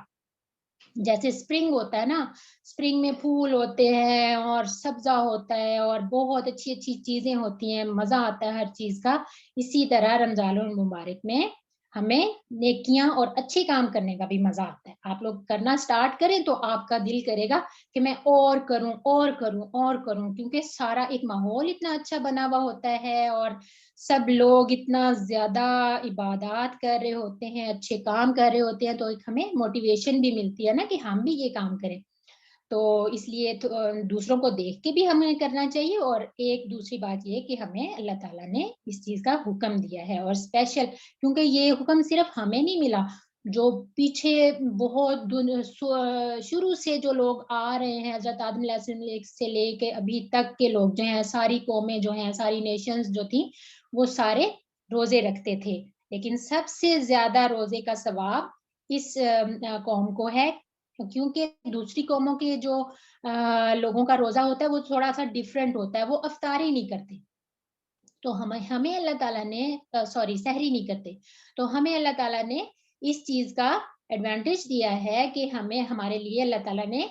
جیسے سپرنگ ہوتا ہے نا، سپرنگ میں پھول ہوتے ہیں اور سبزہ ہوتا ہے اور بہت اچھی اچھی چیزیں ہوتی ہیں، مزہ آتا ہے ہر چیز کا. اسی طرح رمضان المبارک میں ہمیں نیکیاں اور اچھے کام کرنے کا بھی مزہ آتا ہے. آپ لوگ کرنا سٹارٹ کریں تو آپ کا دل کرے گا کہ میں اور کروں اور کروں اور کروں، کیونکہ سارا ایک ماحول اتنا اچھا بنا ہوا ہوتا ہے اور سب لوگ اتنا زیادہ عبادات کر رہے ہوتے ہیں، اچھے کام کر رہے ہوتے ہیں، تو ایک ہمیں موٹیویشن بھی ملتی ہے نا کہ ہم بھی یہ کام کریں. تو اس لیے دوسروں کو دیکھ کے بھی ہمیں کرنا چاہیے. اور ایک دوسری بات یہ کہ ہمیں اللہ تعالیٰ نے اس چیز کا حکم دیا ہے، اور اسپیشل کیونکہ یہ حکم صرف ہمیں نہیں ملا، جو پیچھے بہت شروع سے جو لوگ آ رہے ہیں، حضرت آدم علیہ السلام سے لے کے ابھی تک کے لوگ جو ہیں، ساری قومیں جو ہیں، ساری نیشنز جو تھیں، وہ سارے روزے رکھتے تھے. لیکن سب سے زیادہ روزے کا ثواب اس قوم کو ہے، کیونکہ دوسری قوموں کے جو لوگوں کا روزہ ہوتا ہے وہ تھوڑا سا ڈیفرنٹ ہوتا ہے. وہ افطاری نہیں کرتے، تو ہمیں اللہ تعالیٰ نے سحری نہیں کرتے تو ہمیں اللہ تعالیٰ نے اس چیز کا ایڈوانٹیج دیا ہے کہ ہمارے لیے اللہ تعالیٰ نے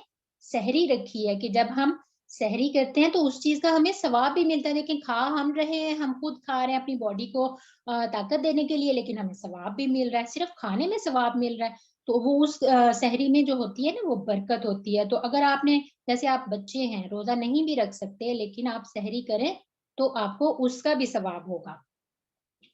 سحری رکھی ہے کہ جب ہم سحری کرتے ہیں تو اس چیز کا ہمیں ثواب بھی ملتا ہے. لیکن کھا ہم رہے ہیں, ہم خود کھا رہے ہیں اپنی باڈی کو طاقت دینے کے لیے, لیکن ہمیں ثواب بھی مل رہا ہے, صرف کھانے میں ثواب مل رہا ہے. تو وہ اس سحری میں جو ہوتی ہے نا وہ برکت ہوتی ہے. تو اگر آپ نے جیسے آپ بچے ہیں روزہ نہیں بھی رکھ سکتے لیکن آپ سحری کریں تو آپ کو اس کا بھی ثواب ہوگا.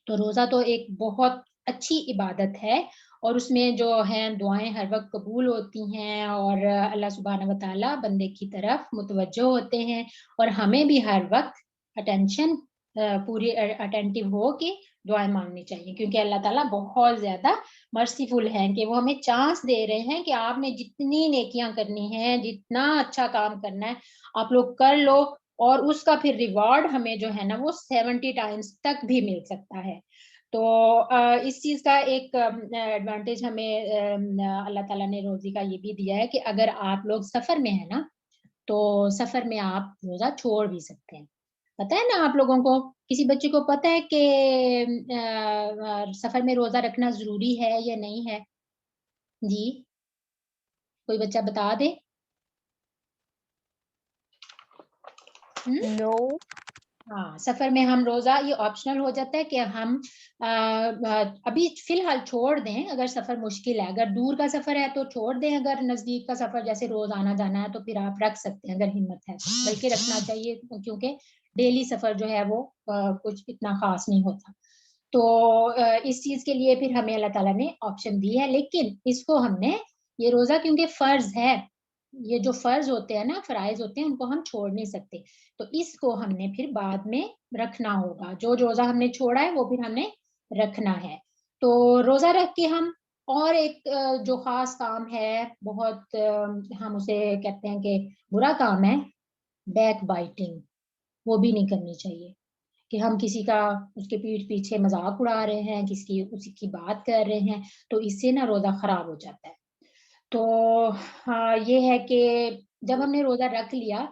تو روزہ تو ایک بہت اچھی عبادت ہے اور اس میں جو ہیں دعائیں ہر وقت قبول ہوتی ہیں اور اللہ سبحانہ و تعالیٰ بندے کی طرف متوجہ ہوتے ہیں اور ہمیں بھی ہر وقت اٹینشن پوری اٹینٹیو ہو کے دعائیں مانگنی چاہیے کیونکہ اللہ تعالیٰ بہت زیادہ مرسیفل ہیں کہ وہ ہمیں چانس دے رہے ہیں کہ آپ نے جتنی نیکیاں کرنی ہیں, جتنا اچھا کام کرنا ہے آپ لوگ کر لو اور اس کا پھر ریوارڈ ہمیں جو ہے نا وہ 70 ٹائمز تک بھی مل سکتا ہے. تو اس چیز کا ایک ایڈوانٹیج ہمیں اللہ تعالیٰ نے روزی کا یہ بھی دیا ہے کہ اگر آپ لوگ سفر میں ہیں نا تو سفر میں آپ روزہ چھوڑ بھی سکتے ہیں. پتہ ہے نا آپ لوگوں کو, کسی بچے کو پتہ ہے کہ سفر میں روزہ رکھنا ضروری ہے یا نہیں ہے؟ جی کوئی بچہ بتا دے. No. ہاں سفر میں ہم روزہ یہ آپشنل ہو جاتا ہے کہ ہم ابھی فی الحال چھوڑ دیں اگر سفر مشکل ہے, اگر دور کا سفر ہے تو چھوڑ دیں, اگر نزدیک کا سفر جیسے روز آنا جانا ہے تو پھر آپ رکھ سکتے ہیں اگر ہمت ہے تو, بلکہ رکھنا چاہیے کیونکہ ڈیلی سفر جو ہے وہ کچھ اتنا خاص نہیں ہوتا. تو اس چیز کے لیے پھر ہمیں اللہ تعالیٰ نے آپشن دی ہے, لیکن اس کو ہم نے یہ روزہ کیونکہ فرض ہے, یہ جو فرض ہوتے ہیں نا فرائض ہوتے ہیں ان کو ہم چھوڑ نہیں سکتے, تو اس کو ہم نے پھر بعد میں رکھنا ہوگا. جو روزہ ہم نے چھوڑا ہے وہ پھر ہم نے رکھنا ہے. تو روزہ رکھ کے ہم اور ایک جو خاص کام ہے بہت ہم اسے کہتے ہیں کہ برا کام ہے, بیک بائٹنگ, وہ بھی نہیں کرنی چاہیے کہ ہم کسی کا اس کے پیٹھ پیچھے مذاق اڑا رہے ہیں, کسی کی بات کر رہے ہیں, تو اس سے نا روزہ خراب ہو جاتا ہے. تو یہ ہے کہ جب ہم نے روزہ رکھ لیا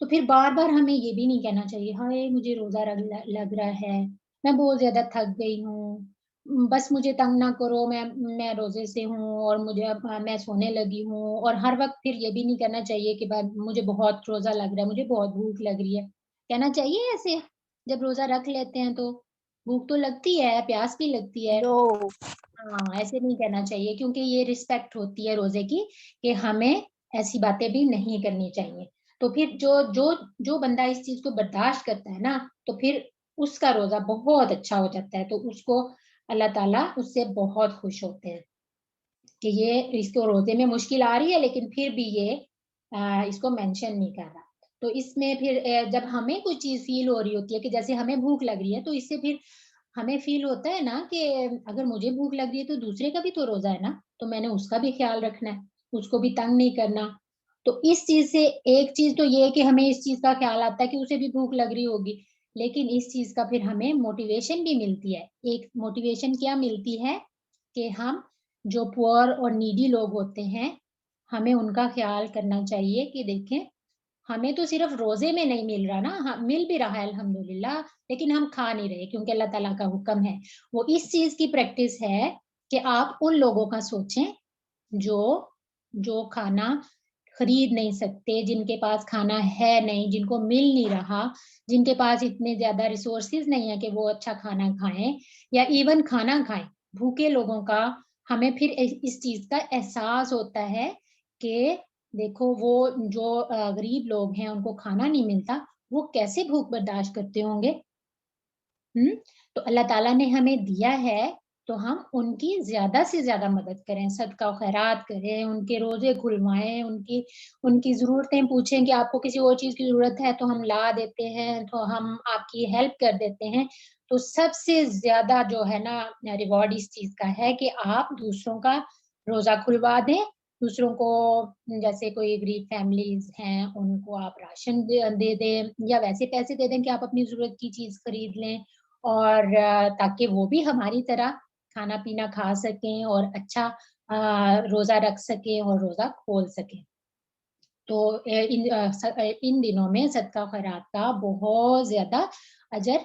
تو پھر بار بار ہمیں یہ بھی نہیں کہنا چاہیے ہائے مجھے روزہ لگ رہا ہے, میں بہت زیادہ تھک گئی ہوں, بس مجھے تنگ نہ کرو, میں روزے سے ہوں اور میں سونے لگی ہوں. اور ہر وقت پھر یہ بھی نہیں کرنا چاہیے کہ مجھے بہت روزہ لگ رہا ہے, مجھے بہت بھوک لگ رہی ہے. کہنا چاہیے ایسے جب روزہ رکھ لیتے ہیں تو بھوک تو لگتی ہے, پیاس بھی لگتی ہے. No. ہاں ایسے نہیں کہنا چاہیے کیونکہ یہ رسپیکٹ ہوتی ہے روزے کی کہ ہمیں ایسی باتیں بھی نہیں کرنی چاہیے. تو پھر جو بندہ اس چیز کو برداشت کرتا ہے نا تو پھر اس کا روزہ بہت اچھا ہو جاتا ہے, تو اس کو اللہ تعالیٰ اس سے بہت خوش ہوتے ہیں کہ یہ اس کو روزے میں مشکل آ رہی ہے لیکن پھر بھی یہ اس کو مینشن نہیں کر رہا. تو اس میں پھر جب ہمیں کوئی چیز فیل ہو رہی ہوتی ہے کہ جیسے ہمیں بھوک لگ رہی ہے تو اس سے پھر ہمیں فیل ہوتا ہے نا کہ اگر مجھے بھوک لگ رہی ہے تو دوسرے کا بھی تو روزہ ہے نا, تو میں نے اس کا بھی خیال رکھنا ہے, اس کو بھی تنگ نہیں کرنا. تو اس چیز سے ایک چیز تو یہ ہے کہ ہمیں اس چیز کا خیال آتا ہے کہ اسے بھی بھوک لگ رہی ہوگی, لیکن اس چیز کا پھر ہمیں موٹیویشن بھی ملتی ہے. ایک موٹیویشن کیا ملتی ہے کہ ہم جو پور اور نیڈی لوگ ہوتے ہیں ہمیں ان کا خیال کرنا چاہیے کہ دیکھیں ہمیں تو صرف روزے میں نہیں مل رہا نا, مل بھی رہا ہے الحمدللہ, لیکن ہم کھا نہیں رہے کیونکہ اللہ تعالیٰ کا حکم ہے. وہ اس چیز کی پریکٹس ہے کہ آپ ان لوگوں کا سوچیں جو کھانا خرید نہیں سکتے, جن کے پاس کھانا ہے نہیں, جن کو مل نہیں رہا, جن کے پاس اتنے زیادہ ریسورسز نہیں ہیں کہ وہ اچھا کھانا کھائیں یا ایون کھانا کھائیں. بھوکے لوگوں کا ہمیں پھر اس چیز کا احساس ہوتا ہے کہ دیکھو وہ جو غریب لوگ ہیں ان کو کھانا نہیں ملتا, وہ کیسے بھوک برداشت کرتے ہوں گے. تو اللہ تعالیٰ نے ہمیں دیا ہے تو ہم ان کی زیادہ سے زیادہ مدد کریں, صدقہ و خیرات کریں, ان کے روزے کھلوائیں, ان کی ضرورتیں پوچھیں کہ آپ کو کسی اور چیز کی ضرورت ہے تو ہم لا دیتے ہیں, تو ہم آپ کی ہیلپ کر دیتے ہیں. تو سب سے زیادہ جو ہے نا ریوارڈ اس چیز کا ہے کہ آپ دوسروں کا روزہ کھلوا دیں, دوسروں کو جیسے کوئی غریب فیملیز ہیں ان کو آپ راشن دے دیں یا ویسے پیسے دے دیں کہ آپ اپنی ضرورت کی چیز خرید لیں, اور تاکہ وہ بھی ہماری طرح کھانا پینا کھا سکیں اور اچھا روزہ رکھ سکیں اور روزہ کھول سکیں. تو ان دنوں میں صدقہ خیرات کا بہت زیادہ اجر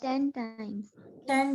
10 times. 10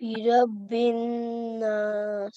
Birabbin nas.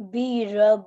Birab.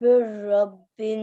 Birabbin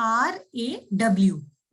RAW,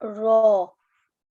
Raw.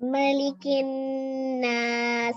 Malikin nas.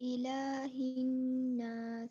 Ilahin nas.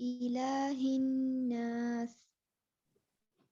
Ilahin nas.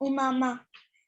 Umama.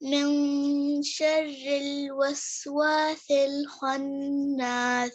Min sharril waswasil khannas.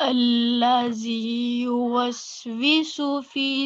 الذي يوسوس في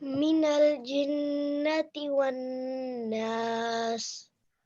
Minal jinnati wan nas.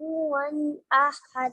kufuwan ahad.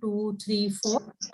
2 3 4,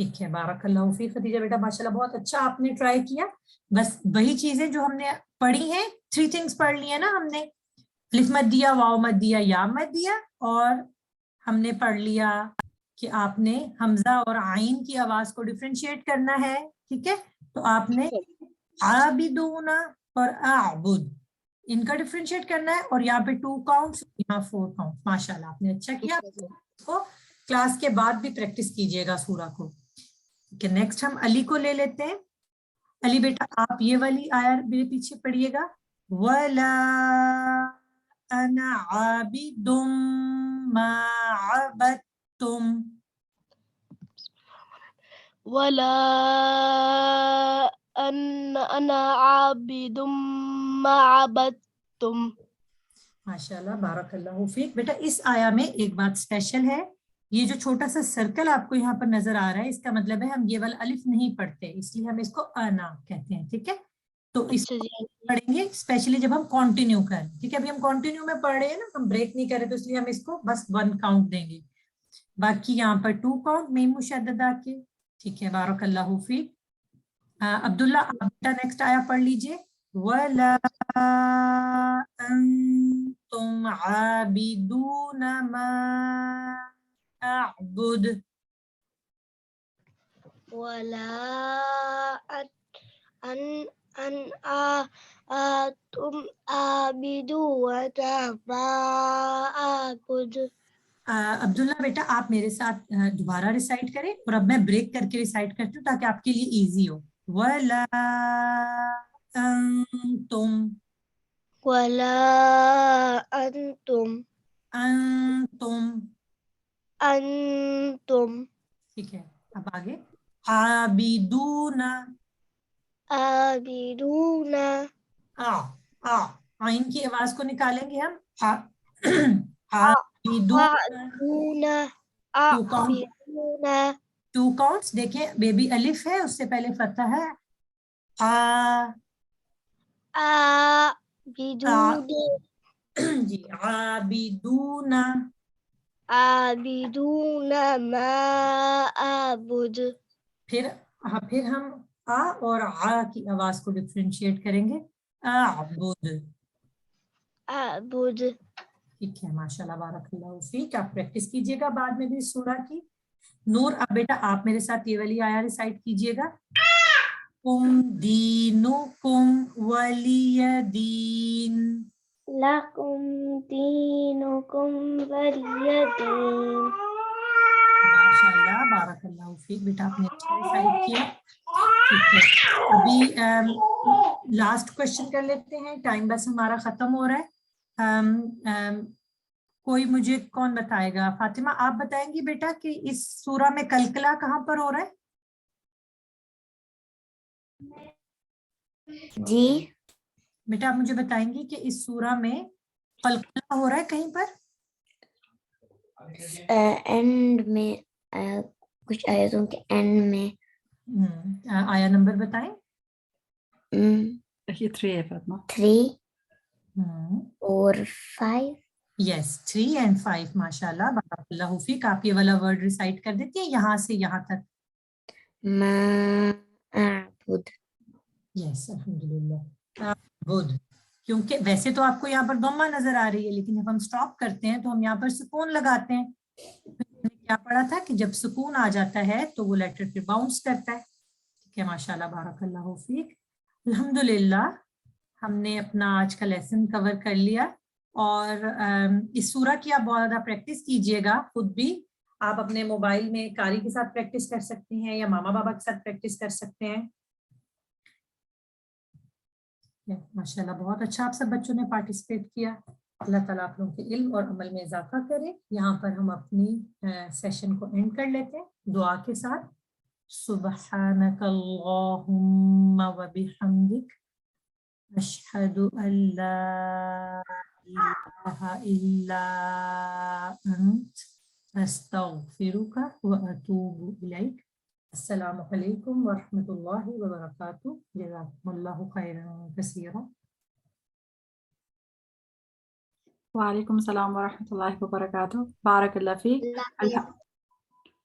ٹھیک ہے, بارک اللہ فیک خدیجہ بیٹا, ماشاءاللہ بہت اچھا آپ نے ٹرائی کیا. بس وہی چیزیں جو ہم نے پڑھی ہیں, 3 things پڑھ لی ہیں نا ہم نے, الف مت دیا, واو مت دیا, یا مت دیا, اور ہم نے پڑھ لیا کہ آپ نے حمزہ اور عین کی آواز کو ڈفرینشیٹ کرنا ہے. ٹھیک ہے, تو آپ نے عابدون اور اعبد ان کا ڈفرینشیٹ کرنا ہے, اور یہاں پہ 2 counts, یہاں 4 counts. ماشاءاللہ آپ نے اچھا کیا. اس کو کلاس کے بعد بھی پریکٹس کیجئے گا سورہ کو. نیکسٹ ہم علی کو لے لیتے ہیں. علی بیٹا آپ یہ والی آیا میرے پیچھے پڑھیے گا, وَلَا أَنَا عَابِدٌ مَا عَبَدتُّمْ. ولا أنا عابد ما عبدتم. ماشاءاللہ بارک اللہ فیک. بیٹا اس آیا میں ایک بات اسپیشل ہے, یہ جو چھوٹا سا سرکل آپ کو یہاں پر نظر آ رہا ہے, اس کا مطلب ہے ہم یہ والا الف نہیں پڑھتے, اس لیے ہم اس کو انا کہتے ہیں. ٹھیک ہے, تو اس کو پڑھیں گے اسپیشلی جب ہم کنٹینیو کریں. ٹھیک ہے, ابھی ہم کنٹینیو میں پڑھ رہے ہیں نا, ہم بریک نہیں کر رہے, تو اس لیے ہم اس کو بس 1 count دیں گے. باقی یہاں پر 2 count میم مشددہ کے. ٹھیک ہے, بارک اللہ فیک. عبداللہ آپ بیٹا نیکسٹ آیا پڑھ لیجئے. وَلَا أَنْتُمْ عَابِدُونَ مَا أَعْبُدُ. ولا أنتم عابدون ما أعبد. عبداللہ بیٹا آپ میرے ساتھ دوبارہ ریسائٹ کریں, اور اب میں بریک کر کے ریسائٹ کرتی ہوں تاکہ آپ کے لیے ایزی ہو. وَلَا أَنْتُمْ ولا أنتم ٹھیک ہے, اب آگے عابدون, عابدون عین کی آواز کو نکالیں گے ہم, عابدون. عابدون 2 counts دیکھیں, بیبی الف ہے, اس سے پہلے فتح ہے. عابدون جی عابدون. عابدون ما أعبد. پھر ہم آ اور آ کی آواز کو ڈفرینشیٹ کریں گے, اعبد. أعبد. ٹھیک ہے, ماشاءاللہ بارک اللہ فیک. آپ پریکٹس کیجئے گا بعد میں بھی سورہ کی. نور اب بیٹا آپ میرے ساتھ یہ والی آیا ریسائٹ کیجئے گا. کم دینکم ولی دین. لکم دینکم ولی دین. ماشاءاللہ بارک اللہ فیک. بیٹا آپ نے اچھا ریسائٹ کیا. ٹھیک ہے, ابھی لاسٹ کوشچن کر لیتے ہیں, ٹائم بس ہمارا ختم ہو رہا ہے. کوئی مجھے کون بتائے گا؟ فاطمہ آپ بتائیں گی بیٹا کہ اس سورہ میں کلکلا کہاں پر ہو رہا ہے؟ جی بیٹا آپ مجھے بتائیں گی کہ اس سورہ میں قلقلہ ہو رہا ہے کہیں پر؟ اینڈ میں کچھ آیتوں کے اینڈ میں. آیا نمبر بتائیں. یہ 3 ہے فاطمہ. 3 اور 5. یس 3 and 5. ماشاءاللہ بارک اللہ فیک. آپ یہ والا ورڈ ریسائٹ کر دیتی ہیں یہاں سے یہاں تک. ما اعبد. یس الحمدللہ. اعبد, کیونکہ ویسے تو آپ کو یہاں پر ضمہ نظر آ رہی ہے, لیکن جب ہم سٹاپ کرتے ہیں تو ہم یہاں پر سکون لگاتے ہیں. کیا پڑھا تھا کہ جب سکون آ جاتا ہے تو وہ لیٹر پہ باؤنس کرتا ہے. ٹھیک ہے, ماشاءاللہ بارک اللہ فیک. الحمدللہ ہم نے اپنا آج کا لیسن کور کر لیا, اور اس سورہ کی آپ بہت زیادہ پریکٹس کیجئے گا. خود بھی آپ اپنے موبائل میں قاری کے ساتھ پریکٹس کر سکتے ہیں, یا ماما بابا کے ساتھ پریکٹس کر سکتے ہیں. ماشاءاللہ بہت اچھا آپ سب بچوں نے پارٹیسپیٹ کیا. اللہ تعالیٰ آپ لوگوں کے علم اور عمل میں اضافہ کرے. یہاں پر ہم اپنی سیشن کو اینڈ کر لیتے ہیں دعا کے ساتھ. سبحانک اللہم و بحمدک اشہد ان لا الہ الا انت استغفرک و اتوب الیک. السلام علیکم ورحمۃ اللہ وبرکاتہ. جزاکم اللہ خیرا کثیرا. وعلیکم السلام ورحمۃ اللہ وبرکاتہ. بارک اللہ فیک.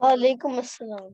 Walaikum assalam.